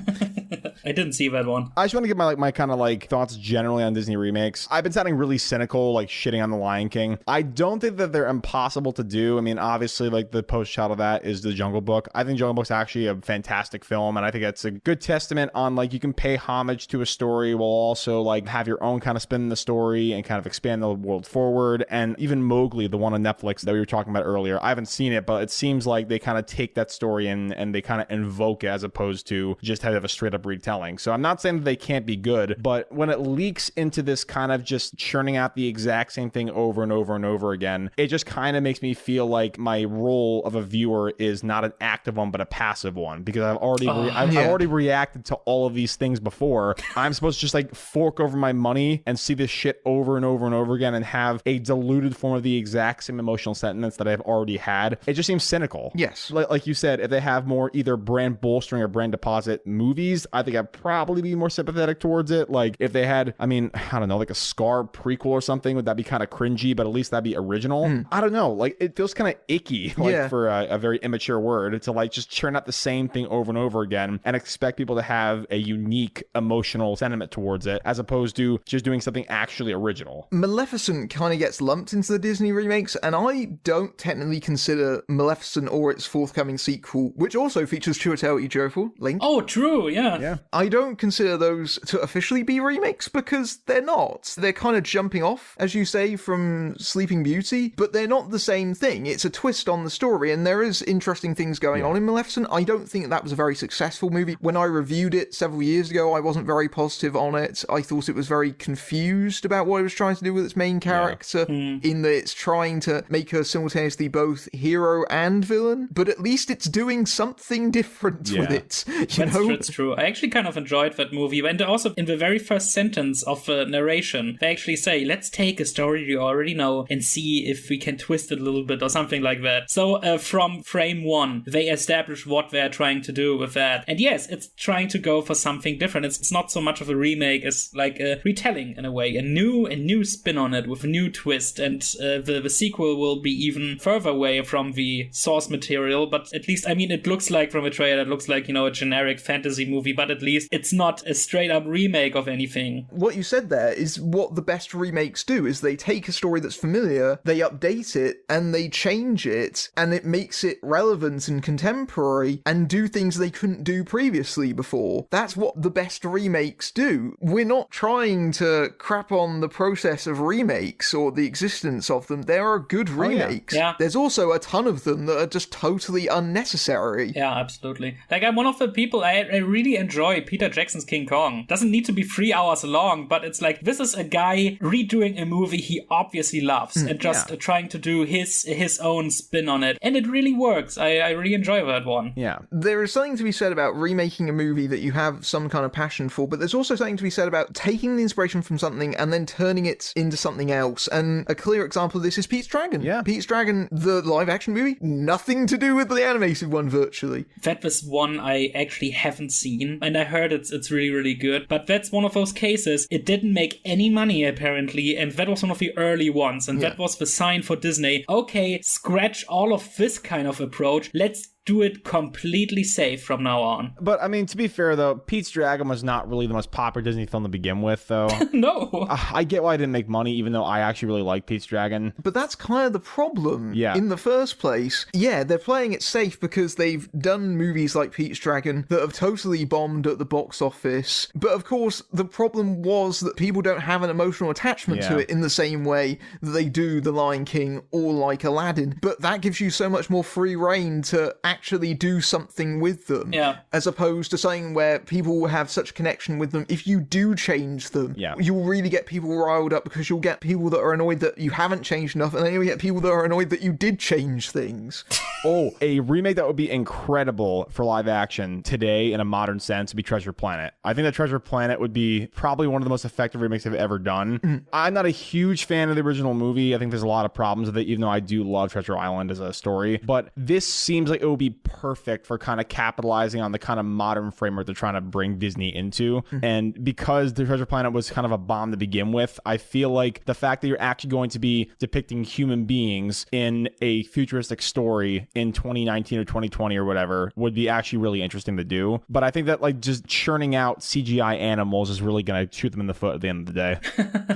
I didn't see that one. I just want to give my kind of like thoughts generally on Disney remakes. I've been sounding really cynical, like shitting on The Lion King. I don't think that they're impossible to do. I mean, obviously, like the post-child of that is The Jungle Book. I think Jungle Book's actually a fantastic film, and I think that's a good testament on like you can pay homage to a story while also like have your own kind of spin in the story and kind of expand the world forward. And even Mowgli, the one on Netflix that we were talking about earlier, I haven't seen it, but it seems like they kind of take that story and they kind of invoke it as opposed to just have a straight up retelling. So I'm not saying that they can't be good, but when it leaks into this kind of just churning out the exact same thing over and over and over again, it just kind of makes me feel like my role of a viewer is not an active one but a passive one, because I've already reacted to all of these things before. I'm supposed to just like fork over my money and see this shit over and over and over again and have a diluted form of the exact same emotional sentiments that I've already had. It just seems cynical. Yes. Like you said, if they have more either brand bolstering or brand deposit movies, I think I'd probably be more sympathetic towards it. Like if they had, I mean, I don't know, like a Scar prequel or something, would that be kind of cringy, but at least that'd be original? I don't know. Like it feels kind of icky, like for a very immature word, to like just churn out the same thing over and over again and expect people to have a unique emotional sentiment towards it, as opposed to just doing something actually original. Maleficent kind of gets lumped into the Disney remakes, and I don't technically consider Maleficent or its forthcoming sequel, which also features Chiwetel Ejiofor, Link. Oh, true, yeah. I don't consider those to officially be remakes because they're not. They're kind of jumping off, as you say, from Sleeping Beauty, but they're not the same thing. It's a twist on the story, and there is interesting things going on in Maleficent. I don't think that was a very successful movie. When I reviewed it several years ago, I wasn't very positive on it. I thought it was very confused about what it was trying to do with its main character, in that it's trying to make her simultaneously both hero and villain, but at least it's doing something different with it. That's true. I actually kind of enjoyed that movie, and also in the very first sentence of the narration, they actually say, let's take a story you already know and see if we can twist it a little bit or something like that. So from frame one, they establish what they're trying to do with that. And yes, it's trying to go for something different. It's not so much of a remake as like a retelling in a way, a new spin on it with a new twist. And the sequel will be even further away from the source material. But at least, I mean, it looks like from a trailer, it looks like, a generic fantasy movie, but at least it's not a straight up remake of anything. What you said there is what the best remakes do, is they take a story that's familiar, they update it, and they change it, and it makes it relevant and contemporary, and do things they couldn't do previously before. That's what the best remakes do. We're not trying to crap on the process of remakes or the existence of them. There are good remakes. Yeah. There's also a ton of them that are just totally unnecessary. Yeah, absolutely. Like, I'm one of the people, I really enjoy Peter Jackson's King Kong. Doesn't need to be 3 hours long, but it's like, this is a guy redoing a movie he obviously loves and just trying to do his own spin on it. And it really works. I really enjoy that one. Yeah. There is something to be said about remaking a movie that you have some kind of passion for, but there's also something to be said about taking the inspiration from something and then turning it into something else. And a clear example of this is Pete's Dragon. Yeah. Pete's Dragon, the live action movie, nothing to do with the animated one virtually. That was one I actually haven't seen, and I heard it's really, really good. But that's one of those cases. It didn't make any money, apparently, and that was one of the early ones, and that was the sign for Disney. Okay, scratch all of this kind of approach. Let's do it completely safe from now on. But, I mean, to be fair, though, Pete's Dragon was not really the most popular Disney film to begin with, though. No. I get why it didn't make money, even though I actually really like Pete's Dragon. But that's kind of the problem in the first place. Yeah, they're playing it safe because they've done movies like Pete's Dragon that have totally bombed at the box office. But, of course, the problem was that people don't have an emotional attachment to it in the same way that they do The Lion King or like Aladdin. But that gives you so much more free rein to actually do something with them, as opposed to something where people have such a connection with them. If you do change them, you'll really get people riled up, because you'll get people that are annoyed that you haven't changed enough, and then you'll get people that are annoyed that you did change things. A remake that would be incredible for live action today in a modern sense would be Treasure Planet. I think that Treasure Planet would be probably one of the most effective remakes I've ever done. I'm not a huge fan of the original movie. I think there's a lot of problems with it, even though I do love Treasure Island as a story. But this seems like it would be be perfect for kind of capitalizing on the kind of modern framework they're trying to bring Disney into. And because The Treasure Planet was kind of a bomb to begin with, I feel like the fact that you're actually going to be depicting human beings in a futuristic story in 2019 or 2020 or whatever would be actually really interesting to do. But I think that like just churning out CGI animals is really going to shoot them in the foot at the end of the day.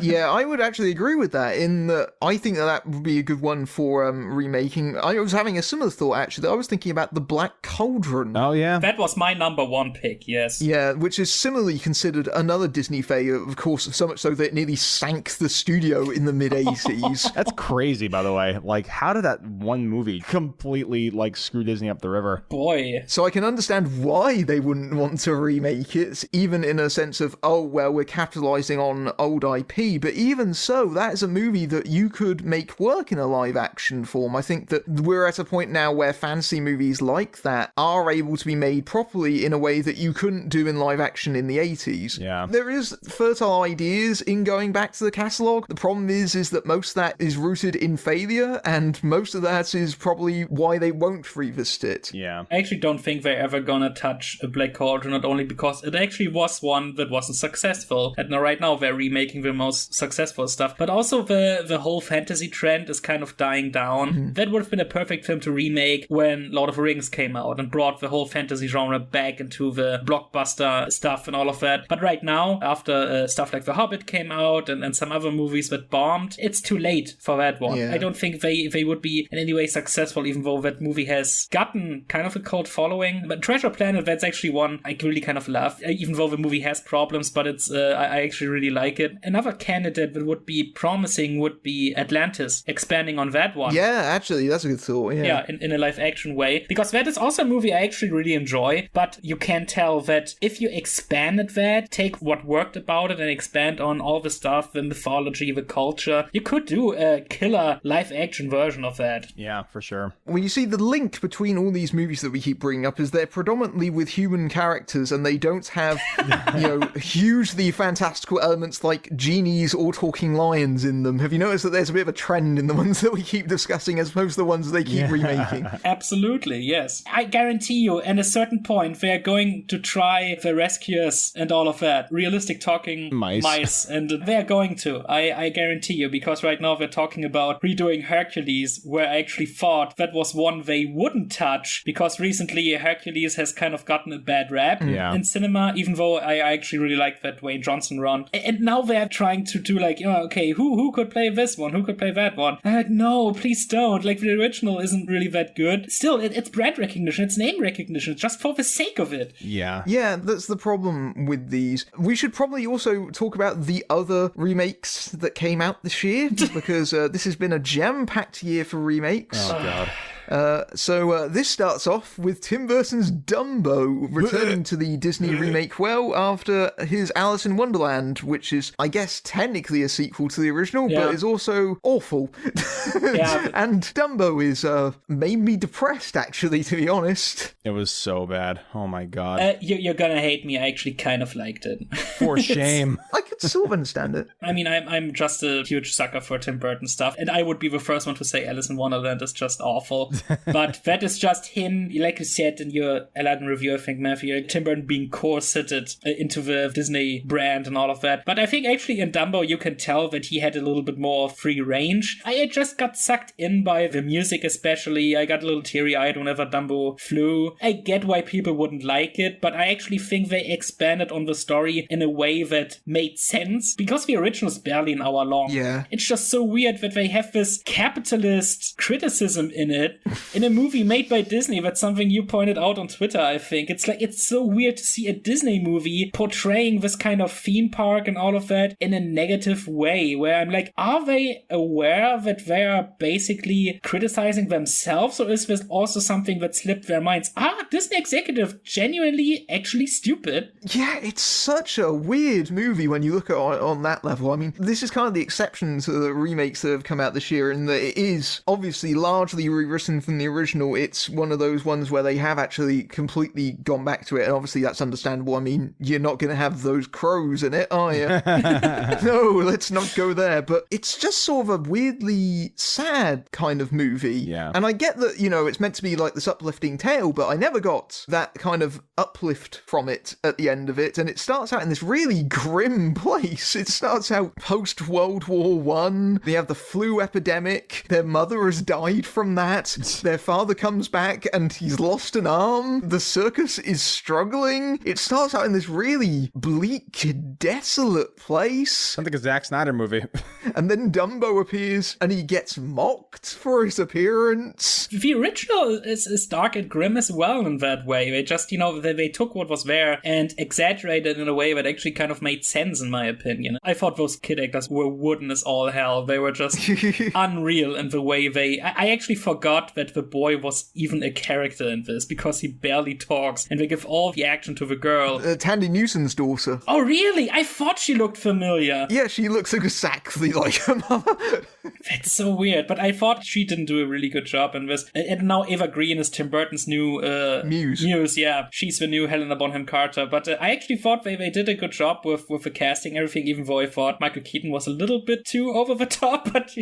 Yeah, I would actually agree with that in that I think that would be a good one for remaking. I was having a similar thought, actually. I was thinking about The Black Cauldron. Oh, yeah. That was my number one pick, yes. Yeah, which is similarly considered another Disney failure, of course, so much so that it nearly sank the studio in the mid-80s. That's crazy, by the way. Like, how did that one movie completely, like, screw Disney up the river? Boy. So I can understand why they wouldn't want to remake it, even in a sense of, oh, well, we're capitalizing on old IP. But even so, that is a movie that you could make work in a live-action form. I think that we're at a point now where fantasy movies like that are able to be made properly in a way that you couldn't do in live-action in the 80s. Yeah. There is fertile ideas in going back to the catalogue. The problem is that most of that is rooted in failure, and most of that is probably why they won't revisit it. Yeah. I actually don't think they're ever gonna touch a Black Cauldron, not only because it actually was one that wasn't successful, and now right now they're remaking the most successful stuff, but also the whole fantasy trend is kind of dying down. That would have been a perfect film to remake when Lord of the Rings came out and brought the whole fantasy genre back into the blockbuster stuff and all of that. But right now, after stuff like The Hobbit came out and some other movies that bombed, it's too late for that one. Yeah. I don't think they would be in any way successful, even though that movie has gotten kind of a cult following. But Treasure Planet, that's actually one I really kind of love, even though the movie has problems, but it's I actually really like it. Another candidate that would be promising would be Atlantis, expanding on that one. Yeah, actually, that's a good thought. Yeah, in a live action way. Because that is also a movie I actually really enjoy, but you can tell that if you expanded that, take what worked about it and expand on all the stuff, the mythology, the culture, you could do a killer live action version of that. Yeah, for sure. Well, you see, the link between all these movies that we keep bringing up is they're predominantly with human characters, and they don't have, hugely fantastical elements like genies or talking lions in them. Have you noticed that there's a bit of a trend in the ones that we keep discussing as opposed to the ones they keep remaking? Absolutely, yes. I guarantee you, at a certain point, they're going to try the rescuers and all of that. Realistic talking mice. And they're going to. I guarantee you, because right now they're talking about redoing Hercules, where I actually thought that was one they wouldn't touch, because recently Hercules has kind of gotten a bad rap in cinema, even though I actually really like that Dwayne Johnson run. And now they're trying to do like, okay, who could play this one? Who could play that one? I'm like, no, please don't. Like, the original isn't really that good. Still, it's brand recognition, it's name recognition, just for the sake of it. Yeah. Yeah, that's the problem with these. We should probably also talk about the other remakes that came out this year, because this has been a jam-packed year for remakes. Oh, God. So this starts off with Tim Burton's Dumbo returning to the Disney remake well after his Alice in Wonderland, which is, I guess, technically a sequel to the original, but is also awful. And Dumbo is made me depressed, actually, to be honest. It was so bad. Oh my God. You're gonna hate me. I actually kind of liked it. For shame. I could sort of understand it. I mean, I'm just a huge sucker for Tim Burton stuff, and I would be the first one to say Alice in Wonderland is just awful. But that is just him, like you said in your Aladdin review, I think, Matthew, Tim Burton being corseted into the Disney brand and all of that. But I think actually in Dumbo, you can tell that he had a little bit more free range. I just got sucked in by the music especially. I got a little teary-eyed whenever Dumbo flew. I get why people wouldn't like it, but I actually think they expanded on the story in a way that made sense, because the original is barely an hour long. Yeah. It's just so weird that they have this capitalist criticism in it, in a movie made by Disney. That's something you pointed out on Twitter, I think. It's like, it's so weird to see a Disney movie portraying this kind of theme park and all of that in a negative way, where I'm like, are they aware that they are basically criticizing themselves, or is this also something that slipped their minds? Are Disney executive genuinely actually stupid? Yeah, it's such a weird movie when you look at it on that level. I mean, this is kind of the exception to the remakes that have come out this year, in that it is obviously largely rewritten adaptation from the original, it's one of those ones where they have actually completely gone back to it, and obviously that's understandable. I mean, you're not going to have those crows in it, are you? No, let's not go there. But it's just sort of a weirdly sad kind of movie. Yeah. And I get that, you know, it's meant to be like this uplifting tale, but I never got that kind of uplift from it at the end of it. And it starts out in this really grim place. It starts out post-World War One. They have the flu epidemic. Their mother has died from that. Their father comes back and he's lost an arm. The circus is struggling. It starts out in this really bleak, desolate place. Sounds like a Zack Snyder movie. And then Dumbo appears and he gets mocked for his appearance. The original is dark and grim as well in that way. They just, you know, they took what was there and exaggerated in a way that actually kind of made sense, in my opinion. I thought those kid actors were wooden as all hell. They were just unreal in the way I actually forgot that the boy was even a character in this because he barely talks and they give all the action to the girl. Tandy Newsom's daughter. Oh, really? I thought she looked familiar. Yeah, she looks exactly like her mother. That's so weird, but I thought she didn't do a really good job in this. And now Eva Green is Tim Burton's new Muse, yeah. She's the new Helena Bonham Carter. But I actually thought they did a good job with the casting, everything, even though I thought Michael Keaton was a little bit too over the top. But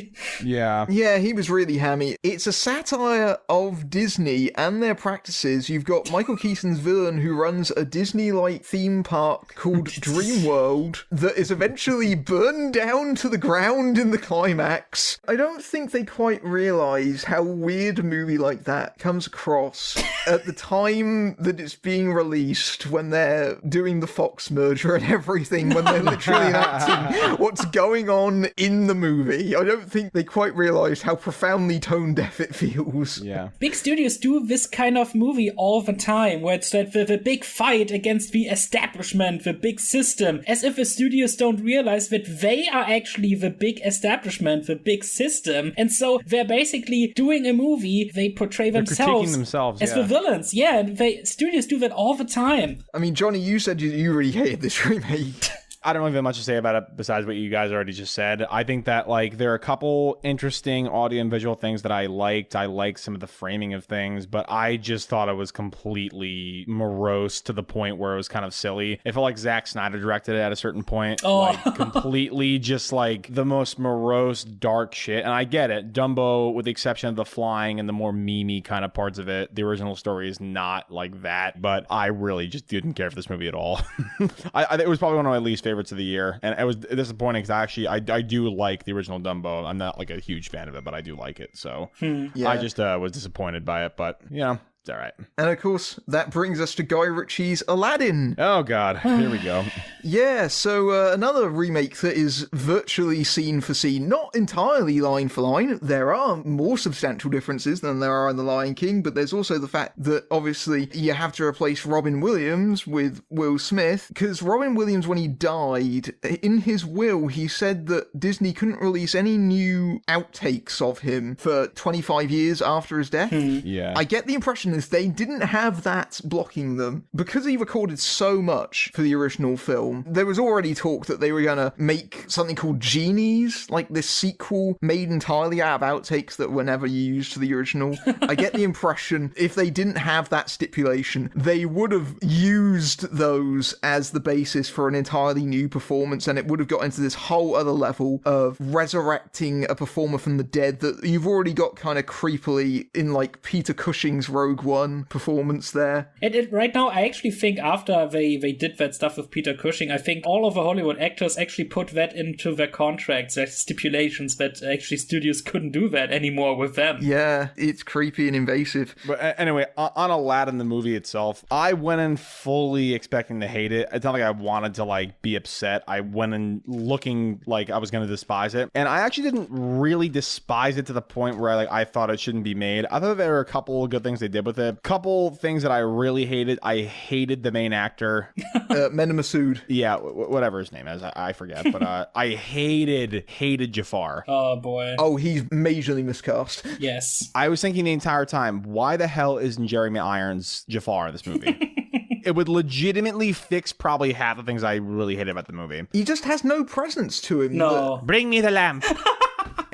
Yeah. Yeah, he was really hammy. It's a satire of Disney and their practices. You've got Michael Keaton's villain who runs a Disney-like theme park called Dreamworld that is eventually burned down to the ground in the climax. I don't think they quite realise how weird a movie like that comes across at the time that it's being released, when they're doing the Fox merger and everything, when they're literally enacting what's going on in the movie. I don't think they quite realise how profoundly tone-deaf it feels. Yeah. big studios do this kind of movie all the time, where it's like the big fight against the establishment, the big system, as if the studios don't realize that they are actually the big establishment, the big system. And so they're basically doing a movie, they portray themselves as the villains. Yeah, and studios do that all the time. I mean, Johnny, you said you really hated this remake. I don't really have much to say about it besides what you guys already just said. I think that, like, there are a couple interesting audio and visual things that I liked. I liked some of the framing of things, but I just thought it was completely morose to the point where it was kind of silly. It felt like Zack Snyder directed it at a certain point. Like, completely just, like, the most morose, dark shit. And I get it. Dumbo, with the exception of the flying and the more memey kind of parts of it, the original story is not like that. But I really just didn't care for this movie at all. It was probably one of my least favorites of the year, and it was disappointing because I do like the original Dumbo. I'm not like a huge fan of it, but I do like it, so yeah. I just was disappointed by it, but you know, it's all right. And of course, that brings us to Guy Ritchie's Aladdin. Oh god, here we go. Yeah, so another remake that is virtually scene for scene, not entirely line for line. There are more substantial differences than there are in The Lion King, but there's also the fact that obviously you have to replace Robin Williams with Will Smith, because Robin Williams, when he died, in his will, he said that Disney couldn't release any new outtakes of him for 25 years after his death. Yeah. I get the impression is they didn't have that blocking them. Because he recorded so much for the original film, there was already talk that they were going to make something called Genies, like this sequel made entirely out of outtakes that were never used for the original. I get the impression if they didn't have that stipulation, they would have used those as the basis for an entirely new performance, and it would have got into this whole other level of resurrecting a performer from the dead that you've already got kind of creepily in like Peter Cushing's Rogue One performance there. And right now, I actually think after they did that stuff with Peter Cushing, I think all of the Hollywood actors actually put that into their contracts, their stipulations, that actually studios couldn't do that anymore with them. Yeah, it's creepy and invasive. But anyway, on Aladdin, the movie itself, I went in fully expecting to hate it. It's not like I wanted to like be upset. I went in looking like I was going to despise it. And I actually didn't really despise it to the point where I thought it shouldn't be made. I thought there were a couple of good things they did with it. Couple things that I really hated. I hated the main actor. Mena Massoud. Yeah, whatever his name is. I forget. But I hated Jafar. Oh, boy. Oh, he's majorly miscast. Yes. I was thinking the entire time, why the hell isn't Jeremy Irons Jafar in this movie? It would legitimately fix probably half the things I really hated about the movie. He just has no presence to him. No. Bring me the lamp.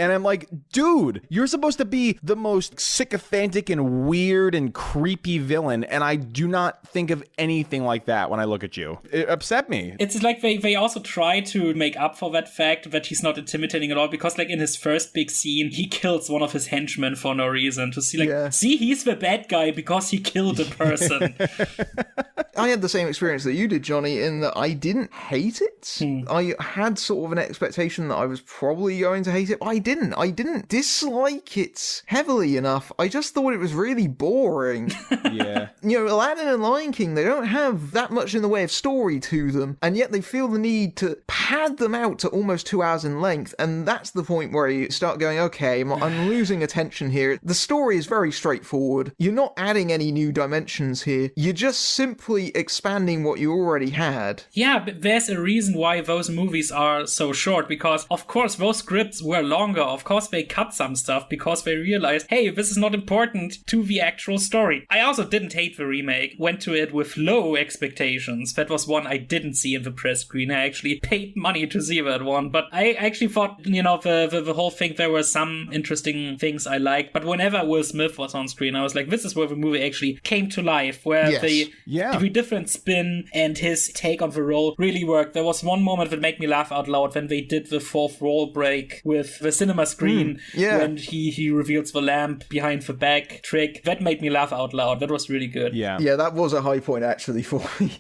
And I'm like, dude, you're supposed to be the most sycophantic and weird and creepy villain, and I do not think of anything like that when I look at you. It upset me. It's like they also try to make up for that fact that he's not intimidating at all, because like in his first big scene, he kills one of his henchmen for no reason to see like, see, he's the bad guy because he killed a person. I had the same experience that you did, Johnny, in that I didn't hate it. I had sort of an expectation that I was probably going to hate it, but I didn't. I didn't dislike it heavily enough. I just thought it was really boring. Yeah. You know, Aladdin and Lion King, they don't have that much in the way of story to them, and yet they feel the need to pad them out to almost 2 hours in length, and that's the point where you start going, okay, I'm losing attention here. The story is very straightforward. You're not adding any new dimensions here. You're just simply expanding what you already had. Yeah, but there's a reason why those movies are so short, because of course those scripts were longer. Of course they cut some stuff because they realized, hey, this is not important to the actual story. I also didn't hate the remake. Went to it with low expectations. That was one I didn't see in the press screen. I actually paid money to see that one, but I actually thought, you know, the whole thing, there were some interesting things I liked, but whenever Will Smith was on screen, I was like, this is where the movie actually came to life, where the different spin and his take on the role really worked. There was one moment that made me laugh out loud when they did the fourth wall break with the cinema screen, when he reveals the lamp behind the back trick. That made me laugh out loud. That was really good. Yeah, that was a high point actually for me.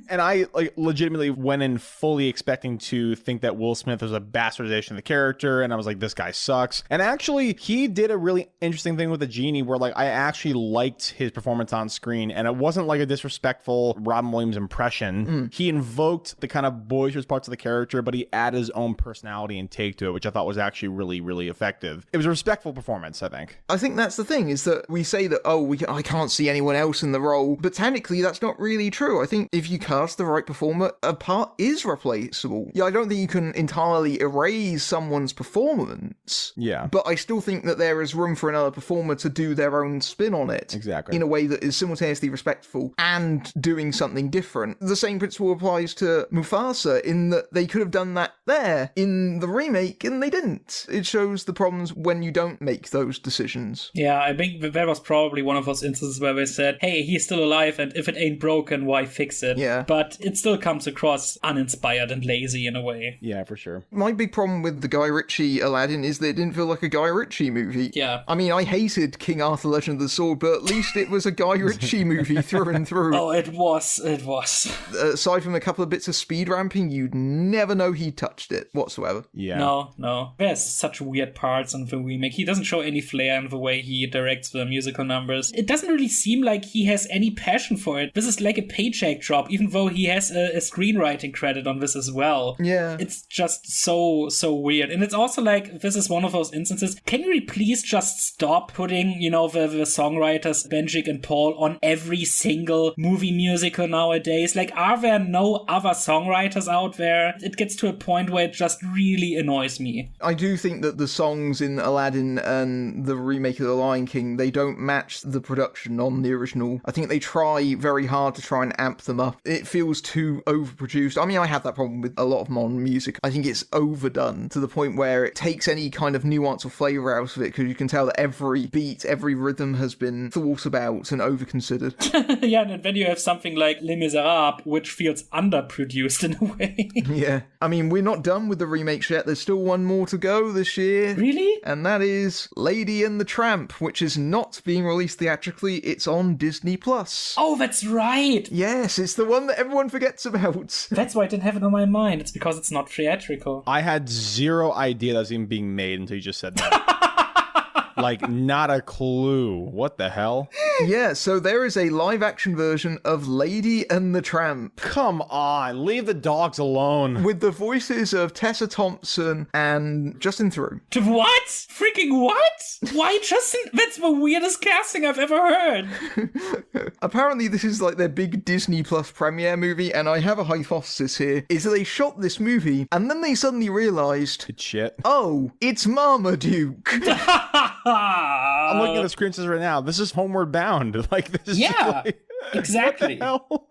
And I like legitimately went in fully expecting to think that Will Smith was a bastardization of the character, and I was like, this guy sucks. And actually, he did a really interesting thing with the genie where like I actually liked his performance on screen, and it wasn't like a disrespectful Robin Williams impression. He invoked the kind of boisterous parts of the character, but he added his own personality and take to it, which I thought was actually really, really effective. It was a respectful performance, I think. I think that's the thing, is that we say that, I can't see anyone else in the role, but technically that's not really true. I think if you cast the right performer, a part is replaceable. Yeah, I don't think you can entirely erase someone's performance. Yeah. But I still think that there is room for another performer to do their own spin on it. Exactly. In a way that is simultaneously respectful and doing something different. The same principle applies to Mufasa, in that they could have done that there in the remake, and they didn't. It shows the problems when you don't make those decisions. Yeah, I think that was probably one of those instances where they said, hey, he's still alive, and if it ain't broken, why fix it? Yeah. But it still comes across uninspired and lazy in a way. Yeah, for sure. My big problem with the Guy Ritchie Aladdin is that it didn't feel like a Guy Ritchie movie. Yeah. I mean, I hated King Arthur Legend of the Sword, but at least it was a Guy Ritchie movie through and through. Oh, it was. Aside from a couple of bits of speed ramping, you'd never know he touched it whatsoever. Yeah. No. There's such weird parts in the remake. He doesn't show any flair in the way he directs the musical numbers. It doesn't really seem like he has any passion for it. This is like a paycheck job, even though he has a screenwriting credit on this as well. Yeah. It's just so weird. And it's also like, this is one of those instances. Can we please just stop putting, the songwriters Benjik and Paul on every single movie musical nowadays? Like, are there no other songwriters out there? It gets to a point where it just really annoys me. I do think that the songs in Aladdin and the remake of The Lion King, they don't match the production on the original. I think they try very hard to try and amp them up. It feels too overproduced. I mean, I have that problem with a lot of modern music. I think it's overdone to the point where it takes any kind of nuance or flavour out of it, because you can tell that every beat, every rhythm has been thought about and over-considered. Yeah, and then you have something like Les Miserables, which feels underproduced in a way. Yeah. I mean, we're not done with the remakes yet. There's still one more to go this year. Really? And that is Lady and the Tramp, which is not being released theatrically. It's on Disney+. Oh, that's right! Yes, it's the one that everyone forgets about. That's why I didn't have it on my mind. It's because it's not theatrical. I had zero idea that was even being made until you just said that. Like, not a clue. What the hell? Yeah, so there is a live-action version of Lady and the Tramp. Come on, leave the dogs alone. With the voices of Tessa Thompson and Justin Theroux. What? Freaking what? Why Justin? That's the weirdest casting I've ever heard. Apparently this is like their big Disney Plus premiere movie, and I have a hypothesis here, is that they shot this movie, and then they suddenly realised, It's shit. oh, it's Marmaduke. I'm looking at the screen says right now, this is Homeward Bound. Like, this is Yeah. Exactly.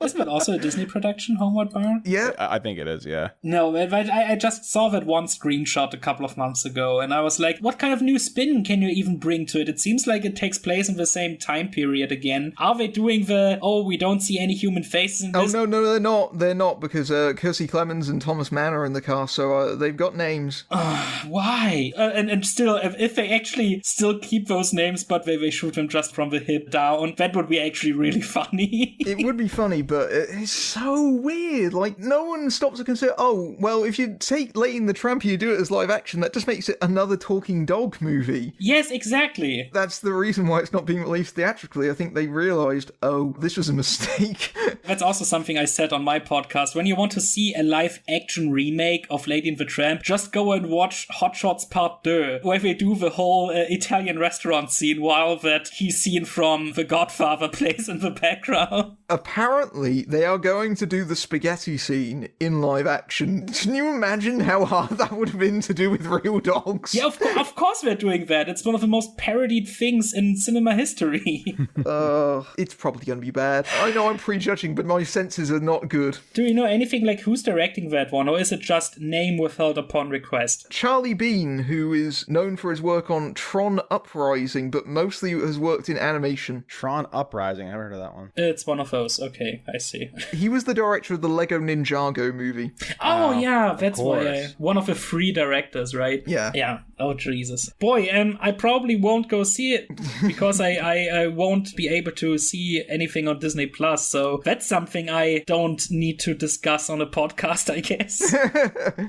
Isn't it also a Disney production, Homeward Bound? Yeah. I think it is, yeah. No, but I just saw that one screenshot a couple of months ago, and I was like, what kind of new spin can you even bring to it? It seems like it takes place in the same time period again. Are they doing we don't see any human faces in this? Oh, no, they're not. They're not, because Kirstie Clemens and Thomas Mann are in the cast, so they've got names. Why? And still, if they actually still keep those names, but they shoot them just from the hip down, that would be actually really funny. It would be funny, but it's so weird. Like, no one stops to consider, oh, well, if you take Lady and the Tramp, you do it as live action, that just makes it another talking dog movie. Yes, exactly. That's the reason why it's not being released theatrically. I think they realised, oh, this was a mistake. That's also something I said on my podcast. When you want to see a live action remake of Lady and the Tramp, just go and watch Hot Shots Part 2, where they do the whole Italian restaurant scene while that key scene from The Godfather plays in the background. Apparently, they are going to do the spaghetti scene in live action. Can you imagine how hard that would have been to do with real dogs? Yeah, of course they're doing that. It's one of the most parodied things in cinema history. It's probably going to be bad. I know I'm prejudging, but my senses are not good. Do you know anything like who's directing that one, or is it just name withheld upon request? Charlie Bean, who is known for his work on Tron Uprising, but mostly has worked in animation. Tron Uprising, I haven't heard of that one. It's one of those. Okay, I see. He was the director of the Lego Ninjago movie. Oh, yeah, that's course. one of the 3 directors, right? Yeah. Yeah. Oh, Jesus. Boy, I probably won't go see it because I won't be able to see anything on Disney Plus. So that's something I don't need to discuss on a podcast, I guess.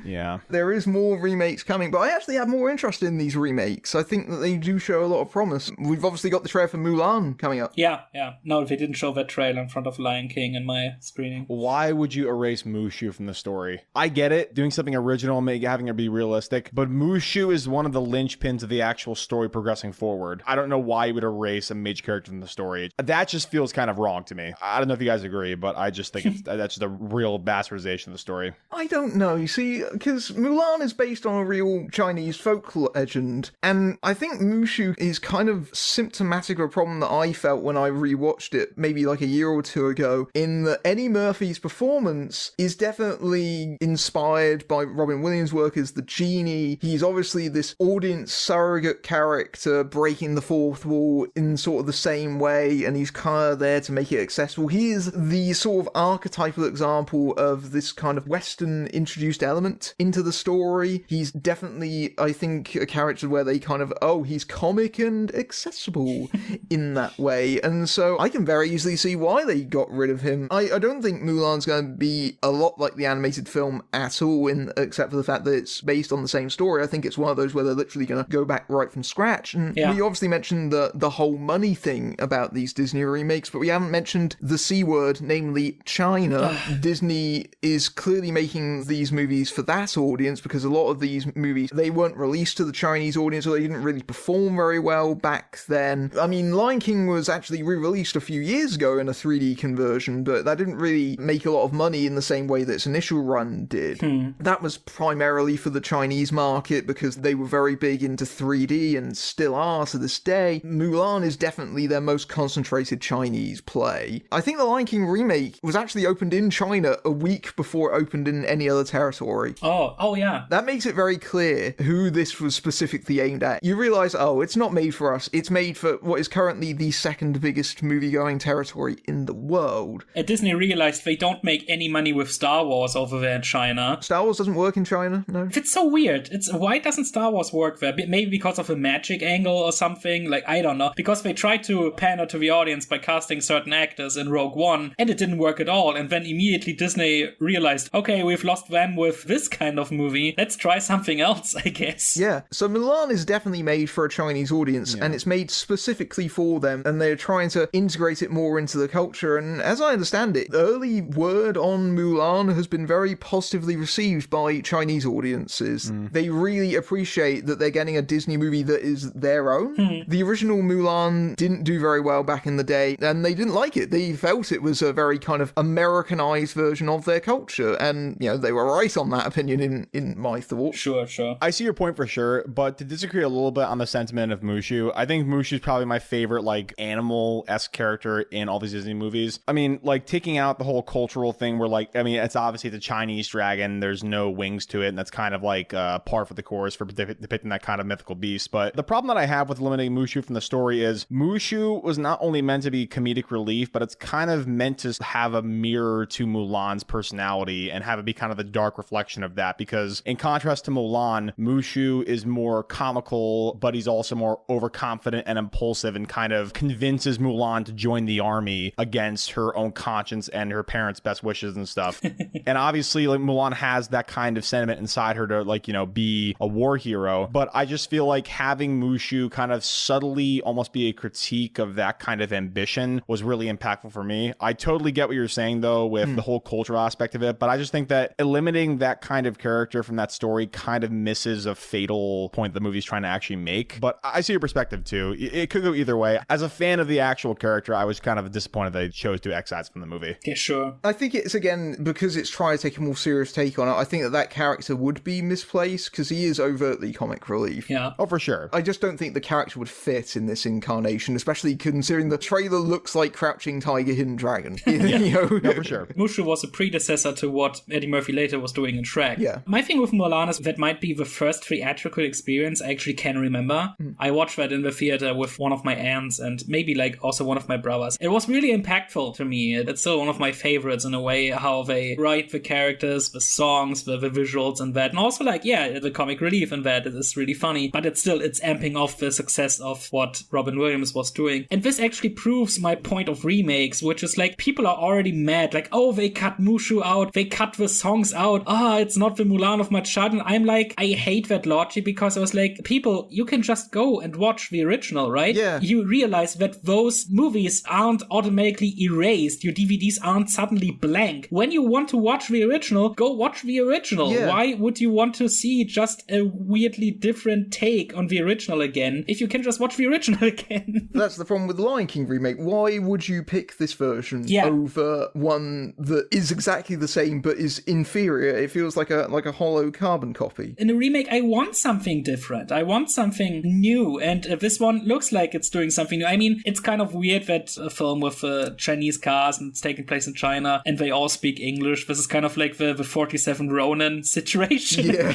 Yeah. There is more remakes coming, but I actually have more interest in these remakes. I think that they do show a lot of promise. We've obviously got the trailer for Mulan coming up. Yeah. No, they didn't show that trailer in front of Lion King in my screening. Why would you erase Mushu from the story? I get it, doing something original, having it be realistic, but Mushu is one of the linchpins of the actual story progressing forward. I don't know why you would erase a major character from the story. That just feels kind of wrong to me. I don't know if you guys agree, but I just think that's just a real bastardization of the story. I don't know, you see, because Mulan is based on a real Chinese folk legend, and I think Mushu is kind of symptomatic of a problem that I felt when I rewatched it maybe like a year or two ago, in that Eddie Murphy's performance is definitely inspired by Robin Williams' work as the genie. He's obviously this audience surrogate character breaking the fourth wall in sort of the same way, and he's kind of there to make it accessible. He is the sort of archetypal example of this kind of Western introduced element into the story. He's definitely, I think, a character where they kind of, he's comic and accessible in that way, and so I can very easily see why they got rid of him. I don't think Mulan's going to be a lot like the animated film at all, except for the fact that it's based on the same story. I think it's one of those where they're literally going to go back right from scratch. And we obviously mentioned the whole money thing about these Disney remakes, but we haven't mentioned the C word, namely China. Disney is clearly making these movies for that audience, because a lot of these movies, they weren't released to the Chinese audience, or they didn't really perform very well back then. I mean, Lion King was actually re-released a few years ago in a 3D conversion, but that didn't really make a lot of money in the same way that its initial run did. That was primarily for the Chinese market because they were very big into 3D and still are to this day. Mulan is definitely their most concentrated Chinese play. I think the Lion King remake was actually opened in China a week before it opened in any other territory. Oh yeah. That makes it very clear who this was specifically aimed at. You realise, it's not made for us. It's made for what is currently the second biggest movie-going territory in the world. Disney realized they don't make any money with Star Wars over there in China. Star Wars doesn't work in China, no? It's so weird. Why doesn't Star Wars work there? Maybe because of a magic angle or something? Like, I don't know. Because they tried to pander to the audience by casting certain actors in Rogue One, and it didn't work at all. And then immediately Disney realized, okay, we've lost them with this kind of movie. Let's try something else, I guess. Yeah. So Mulan is definitely made for a Chinese audience, and it's made specifically for them, and they're trying to integrate it more into the culture. And as I understand it, the early word on Mulan has been very positively received by Chinese audiences. They really appreciate appreciate that they're getting a Disney movie that is their own. The original Mulan didn't do very well back in the day, and they didn't like it. They felt it was a very kind of Americanized version of their culture, and, you know, they were right on that opinion in my thoughts. Sure. I see your point for sure, but to disagree a little bit on the sentiment of Mushu, I think Mushu's probably my favorite, like, animal-esque character in all these Disney movies. I mean, like, taking out the whole cultural thing where, like, I mean, it's obviously the Chinese dragon, there's no wings to it, and that's kind of like par for the course for depicting that kind of mythical beast. But the problem that I have with eliminating Mushu from the story is Mushu was not only meant to be comedic relief, but it's kind of meant to have a mirror to Mulan's personality and have it be kind of the dark reflection of that, because in contrast to Mulan, Mushu is more comical, but he's also more overconfident and impulsive and kind of convinces Mulan to join the army against her own conscience and her parents' best wishes and stuff. And obviously, like, Mulan has that kind of sentiment inside her to, like, you know, be a war hero. But I just feel like having Mushu kind of subtly almost be a critique of that kind of ambition was really impactful for me. I totally get what you're saying, though, with the whole cultural aspect of it. But I just think that eliminating that kind of character from that story kind of misses a fatal point the movie's trying to actually make. But I see your perspective, too. It could go either way. As a fan of the actual character, I was kind of disappointed they chose to excise from the movie. Yeah, sure. I think it's, again, because it's trying to take a more serious take on it, I think that character would be misplaced because he is overtly comic relief. Yeah. Oh, for sure. I just don't think the character would fit in this incarnation, especially considering the trailer looks like Crouching Tiger, Hidden Dragon. You know? No, for sure. Mushu was a predecessor to what Eddie Murphy later was doing in Shrek. Yeah. My thing with Mulan is that might be the first theatrical experience I actually can remember. I watched that in the theater with one of my aunts and maybe like also one of my brothers. It was really impactful to me. It's still one of my favorites in a way, how they write the characters, the songs, the visuals and that. And also, like, yeah, the comic relief in that is really funny, but it's amping off the success of what Robin Williams was doing. And this actually proves my point of remakes, which is like, people are already mad, like, oh, they cut Mushu out, they cut the songs out, it's not the Mulan of my childhood. I'm like, I hate that logic, because I was like, people, you can just go and watch the original, right? Yeah. You realize that those movies aren't automatically erased, your DVDs aren't suddenly blank. When you want to watch the original, go watch the original. Yeah. Why would you want to see just a weirdly different take on the original again if you can just watch the original again? That's the problem with the Lion King remake. Why would you pick this version over one that is exactly the same but is inferior? It feels like a hollow carbon copy. In a remake, I want something different. I want something new, and this one looks like it's doing something new. I mean, it's kind of weird that a film with Chinese cast and it's taking place in China and they all speak English. This is kind of like the 47 Ronin situation. Yeah.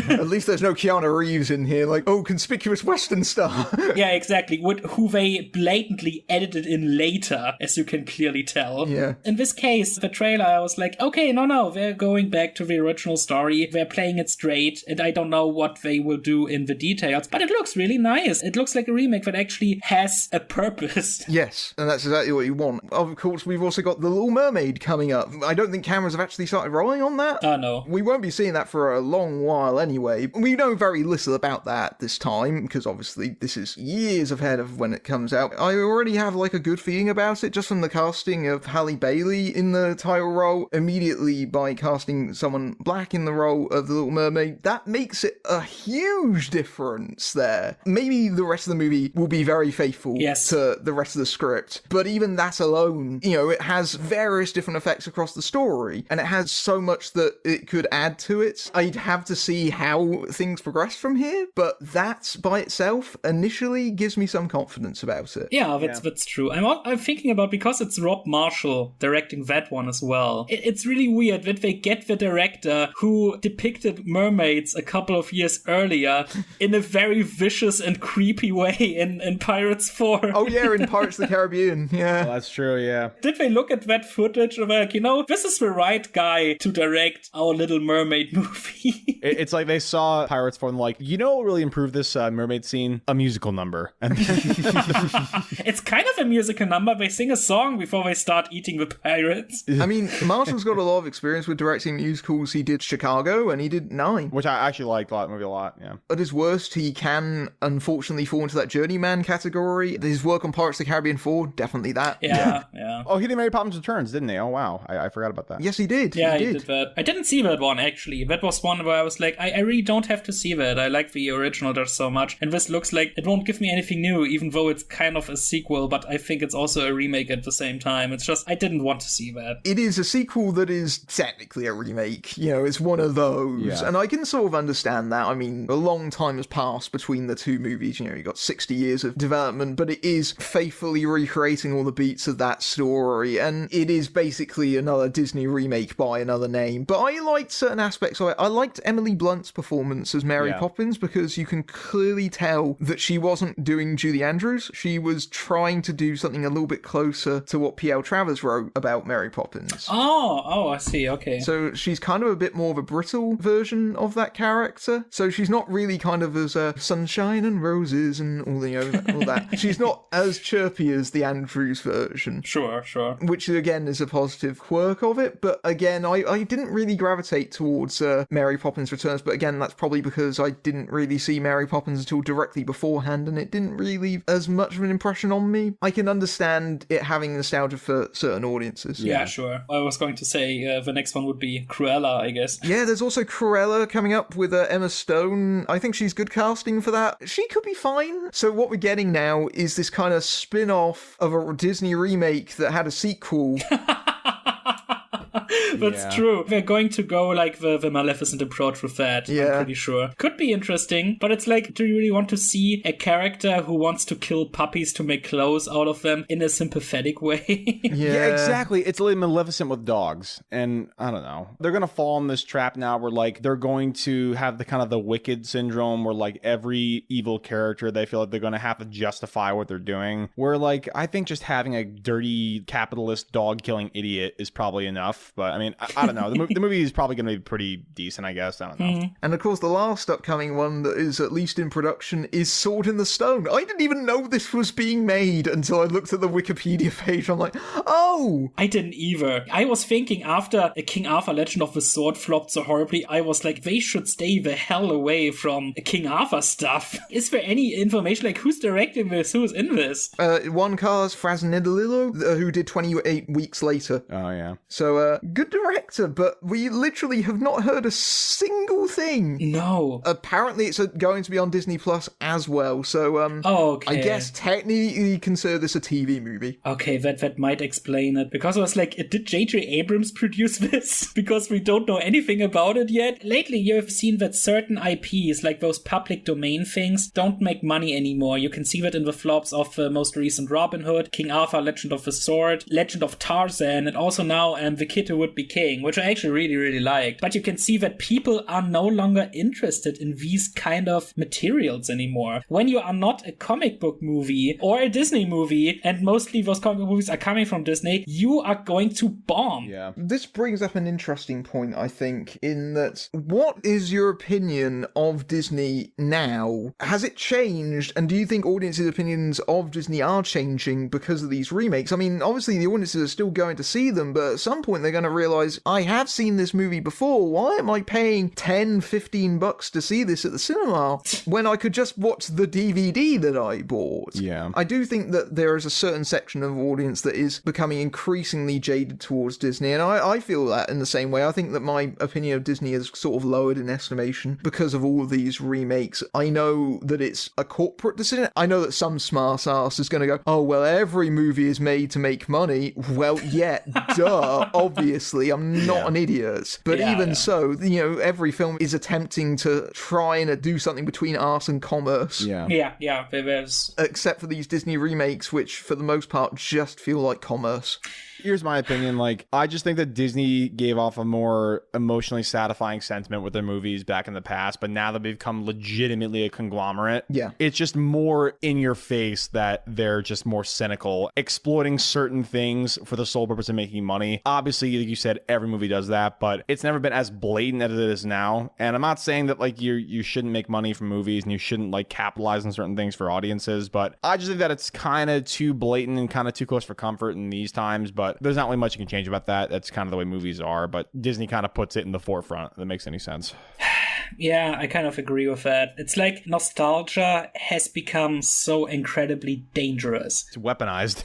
At least there's no Keanu Reeves in here, like, oh, conspicuous Western star. Yeah, exactly. Who they blatantly edited in later, as you can clearly tell. Yeah. In this case, the trailer, I was like, okay, no, they're going back to the original story. They're playing it straight, and I don't know what they will do in the details, but it looks really nice. It looks like a remake that actually has a purpose. Yes, and that's exactly what you want. Of course, we've also got The Little Mermaid coming up. I don't think cameras have actually started rolling on that. Oh, no. We won't be seeing that for a long while anyway. We know very little about that this time, because obviously this is years ahead of when it comes out. I already have like a good feeling about it, just from the casting of Halle Bailey in the title role, immediately by casting someone black in the role of The Little Mermaid. That makes it a huge difference there. Maybe the rest of the movie will be very faithful to the rest of the script, but even that alone, you know, it has various different effects across the story, and it has so much that it could add to it. I'd have to see how things progress from here, but that by itself initially gives me some confidence about it. Yeah, that's true. I'm thinking about, because it's Rob Marshall directing that one as well. It's really weird that they get the director who depicted mermaids a couple of years earlier in a very vicious and creepy way in Pirates 4. Oh yeah, in Pirates of the Caribbean. Yeah. Well, that's true, yeah. Did they look at that footage of like, you know, this is the right guy to direct our Little Mermaid movie? It's like they saw Pirates 4 and like, you know what really improved this mermaid scene? A musical number. And it's kind of a musical number. They sing a song before they start eating the pirates. I mean, Marshall's got a lot of experience with directing musicals. He did Chicago and he did 9. which I actually liked that movie a lot, yeah. At his worst, he can unfortunately fall into that journeyman category. His work on Pirates of the Caribbean 4, definitely that. Yeah. Oh, he did Mary Poppins Returns, didn't he? Oh, wow. I forgot about that. Yes, he did. Yeah, he did that. I didn't see that one, actually. That was one where I was like, I really don't have to see that. I like the original just so much. And this looks like it won't give me anything new, even though it's kind of a sequel, but I think it's also a remake at the same time. It's just, I didn't want to see that. It is a sequel that is technically a remake. You know, it's one of those. Yeah. And I can sort of understand that. I mean, a long time has passed between the two movies. You know, you got 60 years of development, but it is faithfully recreating all the beats of that story. And it is basically another Disney remake by another name. But I liked certain aspects of it. I liked Emily Blunt's performance as Mary Poppins because you can clearly tell that she wasn't doing Julie Andrews. She was trying to do something a little bit closer to what P.L. Travers wrote about Mary Poppins. Oh, I see. Okay. So she's kind of a bit more of a brittle version of that character. So she's not really kind of as sunshine and roses and all that. She's not as chirpy as the Andrews version. Sure. Which again is a positive quirk of it. But again, I didn't really gravitate towards Mary Poppins Returns. But again, that's probably because I didn't really see Mary Poppins until directly beforehand, and it didn't really leave as much of an impression on me. I can understand it having nostalgia for certain audiences. Yeah, sure. I was going to say the next one would be Cruella, I guess. Yeah, there's also Cruella coming up with Emma Stone. I think she's good casting for that. She could be fine. So what we're getting now is this kind of spin-off of a Disney remake that had a sequel. That's true. They're going to go like the Maleficent approach with that, I'm pretty sure. Could be interesting, but it's like, do you really want to see a character who wants to kill puppies to make clothes out of them in a sympathetic way? Yeah, exactly. It's like Maleficent with dogs. And I don't know. They're going to fall in this trap now where like they're going to have the kind of the Wicked syndrome where like every evil character, they feel like they're going to have to justify what they're doing. Where like, I think just having a dirty capitalist dog killing idiot is probably enough. But I mean, I don't know. The movie is probably going to be pretty decent, I guess. I don't know. And of course, the last upcoming one that is at least in production is Sword in the Stone. I didn't even know this was being made until I looked at the Wikipedia page. I'm like, oh! I didn't either. I was thinking after King Arthur Legend of the Sword flopped so horribly, I was like, they should stay the hell away from King Arthur stuff. Is there any information, like who's directing this? Who's in this? One Cars Frasnidillo, who did 28 Weeks Later. Oh, yeah. So, good director, but we literally have not heard a single thing. No. Apparently it's going to be on Disney Plus as well, so okay. I guess technically you consider this a TV movie. Okay, that might explain it. Because I was like, did J.J. Abrams produce this? Because we don't know anything about it yet. Lately you have seen that certain IPs, like those public domain things, don't make money anymore. You can see that in the flops of the most recent Robin Hood, King Arthur Legend of the Sword, Legend of Tarzan, and also now The Kid Who Would Be King, which I actually really, really liked. But you can see that people are no longer interested in these kind of materials anymore. When you are not a comic book movie or a Disney movie, and mostly those comic book movies are coming from Disney, you are going to bomb. Yeah. This brings up an interesting point, I think, in that what is your opinion of Disney now? Has it changed? And do you think audiences' opinions of Disney are changing because of these remakes? I mean, obviously the audiences are still going to see them, but at some point they're going to realize, I have seen this movie before. Why am I paying $10-15 to see this at the cinema when I could just watch the DVD that I bought? Yeah. I do think that there is a certain section of audience that is becoming increasingly jaded towards Disney, and I feel that in the same way. I think that my opinion of Disney is sort of lowered in estimation because of all of these remakes. I know that it's a corporate decision. I know that some smart ass is going to go, oh, well, every movie is made to make money. Well, yeah, duh, obviously. I'm not an idiot. But even so, you know, every film is attempting to try and do something between art and commerce. Yeah, there's... Except for these Disney remakes, which for the most part just feel like commerce. Here's my opinion. Like, I just think that Disney gave off a more emotionally satisfying sentiment with their movies back in the past, but now that they've become legitimately a conglomerate, it's just more in your face that they're just more cynical, exploiting certain things for the sole purpose of making money. Obviously, like you said, every movie does that, but it's never been as blatant as it is now. And I'm not saying that like you shouldn't make money from movies and you shouldn't like capitalize on certain things for audiences, but I just think that it's kind of too blatant and kind of too close for comfort in these times. But there's not really much you can change about that. That's kind of the way movies are, but Disney kind of puts it in the forefront, if that makes any sense. Yeah, I kind of agree with that. It's like nostalgia has become so incredibly dangerous. It's weaponized.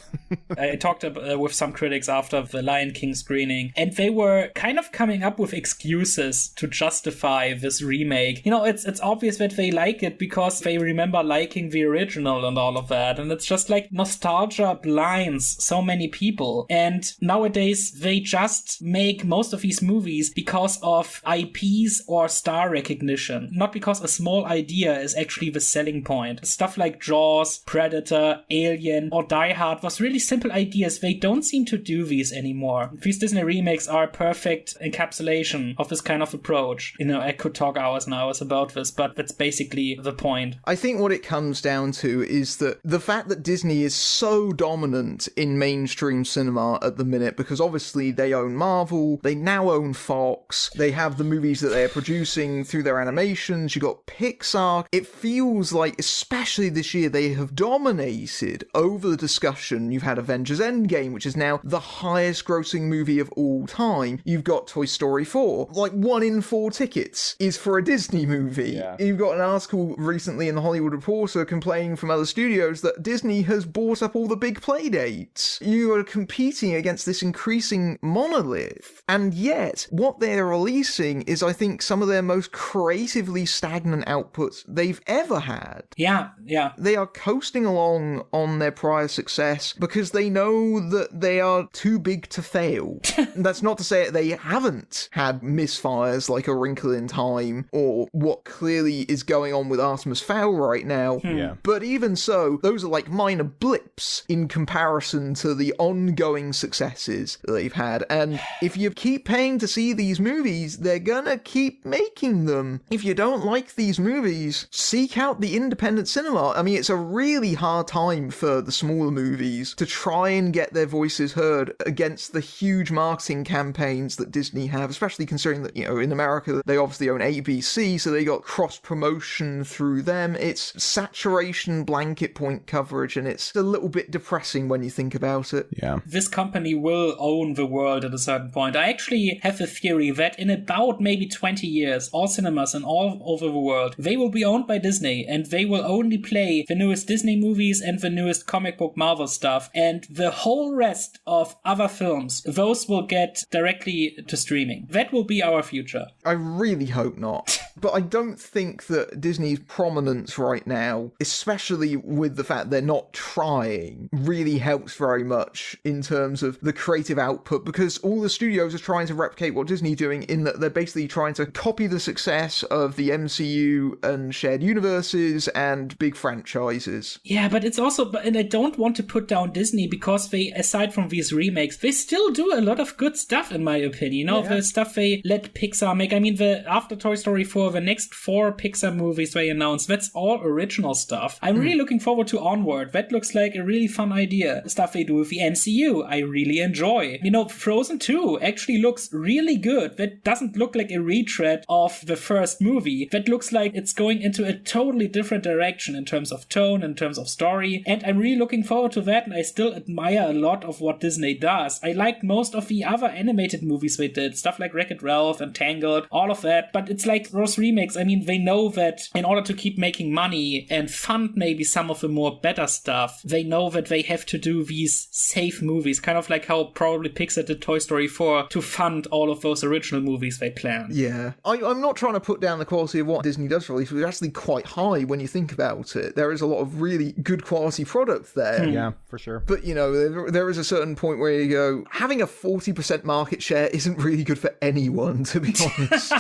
I talked with some critics after the Lion King screening, and they were kind of coming up with excuses to justify this remake. You know, it's obvious that they like it because they remember liking the original and all of that, and it's just like nostalgia blinds so many people. And nowadays, they just make most of these movies because of IPs or star recognition, not because a small idea is actually the selling point. Stuff like Jaws, Predator, Alien, or Die Hard was really simple ideas. They don't seem to do these anymore. These Disney remakes are a perfect encapsulation of this kind of approach. You know, I could talk hours and hours about this, but that's basically the point. I think what it comes down to is that the fact that Disney is so dominant in mainstream cinema at the minute, because obviously they own Marvel, they now own Fox, they have the movies that they're producing through their animations, you got Pixar. It feels like, especially this year, they have dominated over the discussion. You've had Avengers Endgame, which is now the highest grossing movie of all time. You've got Toy Story 4. Like 1 in 4 tickets is for a Disney movie. Yeah. You've got an article recently in the Hollywood Reporter complaining from other studios that Disney has bought up all the big play dates. You are competing against this increasing monolith. And yet, what they're releasing is, I think, some of their most creatively stagnant outputs they've ever had. Yeah. They are coasting along on their prior success because they know that they are too big to fail. That's not to say that they haven't had misfires like A Wrinkle in Time or what clearly is going on with Artemis Fowl right now. Yeah. But even so, those are like minor blips in comparison to the ongoing successes that they've had. And if you keep paying to see these movies, they're gonna keep making them. If you don't like these movies, seek out the independent cinema. I mean, it's a really hard time for the smaller movies to try and get their voices heard against the huge marketing campaigns that Disney have, especially considering that, you know, in America, they obviously own ABC, so they got cross-promotion through them. It's saturation blanket point coverage, and it's a little bit depressing when you think about it. Yeah. This company will own the world at a certain point. I actually have a theory that in about maybe 20 years, all cinemas and all over the world, they will be owned by Disney, and they will only play the newest Disney movies and the newest comic book Marvel stuff, and the whole rest of other films, those will get directly to streaming. That will be our future. I really hope not. But I don't think that Disney's prominence right now, especially with the fact they're not trying, really helps very much in terms of the creative output, because all the studios are trying to replicate what Disney's doing in that they're basically trying to copy the success of the MCU and shared universes and big franchises. Yeah, but it's also, and I don't want to put down Disney because they, aside from these remakes, they still do a lot of good stuff in my opinion. You know, the stuff they let Pixar make. I mean, after Toy Story 4, the next 4 Pixar movies they announced, that's all original stuff. I'm really looking forward to Onward. That looks like a really fun idea. The stuff they do with the MCU, I really enjoy. You know, Frozen 2 actually looks really good. That doesn't look like a retread of the first movie. That looks like it's going into a totally different direction in terms of tone, in terms of story. And I'm really looking forward to that, and I still admire a lot of what Disney does. I liked most of the other animated movies they did, stuff like Wreck-It Ralph and Tangled, all of that. But it's like those remakes, I mean, they know that in order to keep making money and fund maybe some of the more better stuff, they know that they have to do these safe movies, kind of like how probably Pixar did Toy Story 4 to fund all of those original movies they planned. Yeah. I'm not trying to put down the quality of what Disney does release, but it's actually quite high when you think about it. There is a lot of really good quality product there. Yeah, for sure. But, you know, there is a certain point where you go, having a 40% market share isn't really good for anyone, to be honest.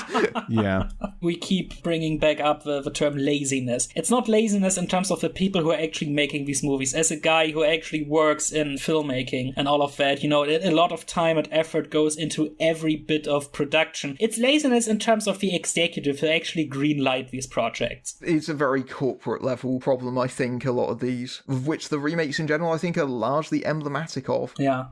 Yeah. We keep bringing back up the term laziness. It's not laziness in terms of the people who are actually making these movies. As a guy who actually works in filmmaking and all of that, you know, a lot of time and effort goes into every bit of production. It's laziness in terms of the executive who actually greenlight these projects. It's a very corporate level problem, I think, a lot of these, of which the remakes in general, I think, are largely emblematic of. Yeah.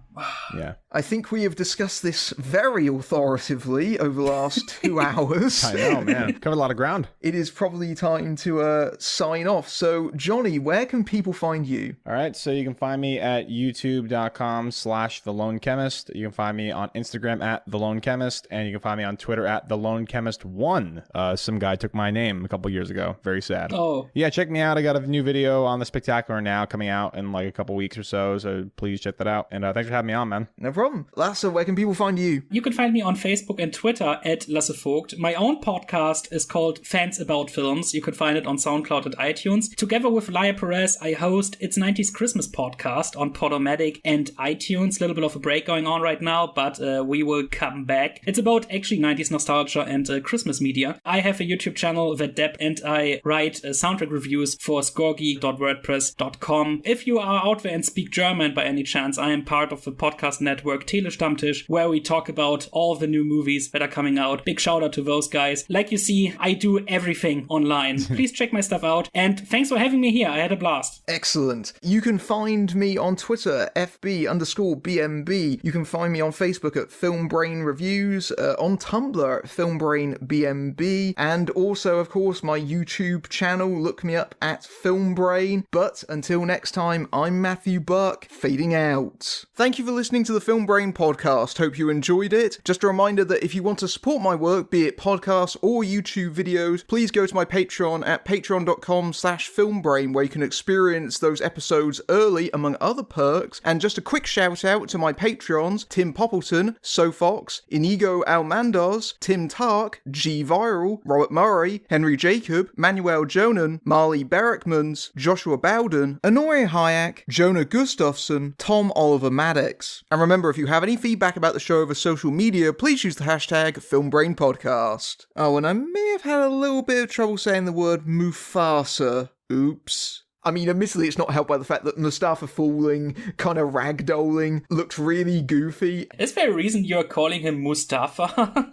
Yeah. I think we have discussed this very authoritatively over the last 2 hours. I know, man. man. Covered a lot of ground. It is probably time to sign off. So, Johnny, where can people find you? All right, so you can find me at youtube.com/thelonechemist. You can find me on Instagram at thelonechemist, and you can find me on Twitter at thelonechemist1. Some guy took my name a couple years ago. Very sad. Oh. Yeah, check me out. I got a new video on The Spectacular now coming out in like a couple weeks or so please check that out. And thanks for having me on, man. No problem. Lasse, where can people find you? You can find me on Facebook and Twitter at Lasse Vogt. My own podcast is called Fans About Films. You can find it on SoundCloud and iTunes. Together with Laia Perez, I host It's 90s Christmas podcast on Podomatic and iTunes. A little bit of a break going on right now, but we will come back. It's about actually 90s nostalgia and Christmas media. I have a YouTube channel, The Depp, and I write soundtrack reviews for scoregeek.wordpress.com. If you are out there and speak German by any chance, I am part of the podcast network Telestammtisch, where we talk about all the new movies that are coming out. Big shout out to those guys. Like you see, I do everything online. Please check my stuff out, and thanks for having me here. I had a blast. Excellent. You can find me on Twitter, FB_BMB. You can find me on Facebook at FilmBrain Reviews, on Tumblr at FilmBrainBMB, and also, of course, my YouTube channel. Look me up at FilmBrain. But until next time, I'm Matthew Buck, fading out. Thank you for listening to the Film Brain podcast. Hope you enjoyed it. Just a reminder that if you want to support my work, be it podcasts or YouTube videos, please go to my Patreon at patreon.com/filmbrain, where you can experience those episodes early, among other perks. And just a quick shout out to my Patreons, Tim Poppleton, Sofox, Inigo Almandoz, Tim Tark, G Viral, Robert Murray, Henry Jacob, Manuel Jonan, Marley Berrickmans, Joshua Bowden, Honore Hayek, Jonah Gustafsson, Tom Oliver Maddox. And remember, if you have any feedback about the show over social media, please use the hashtag FilmBrainPodcast. Oh, and I may have had a little bit of trouble saying the word Mufasa. Oops. I mean, admittedly, it's not helped by the fact that Mustafa falling, kind of ragdolling, looked really goofy. Is there a reason you're calling him Mustafa?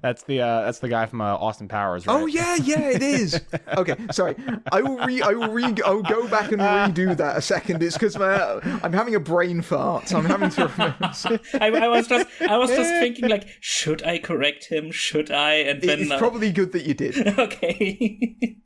That's the guy from Austin Powers, right? Oh yeah, it is. Okay, sorry. I'll go back and redo that a second. It's because I'm having a brain fart. So I'm having to remember. I was just thinking, like, should I correct him? Should I? And then it's probably good that you did. Okay.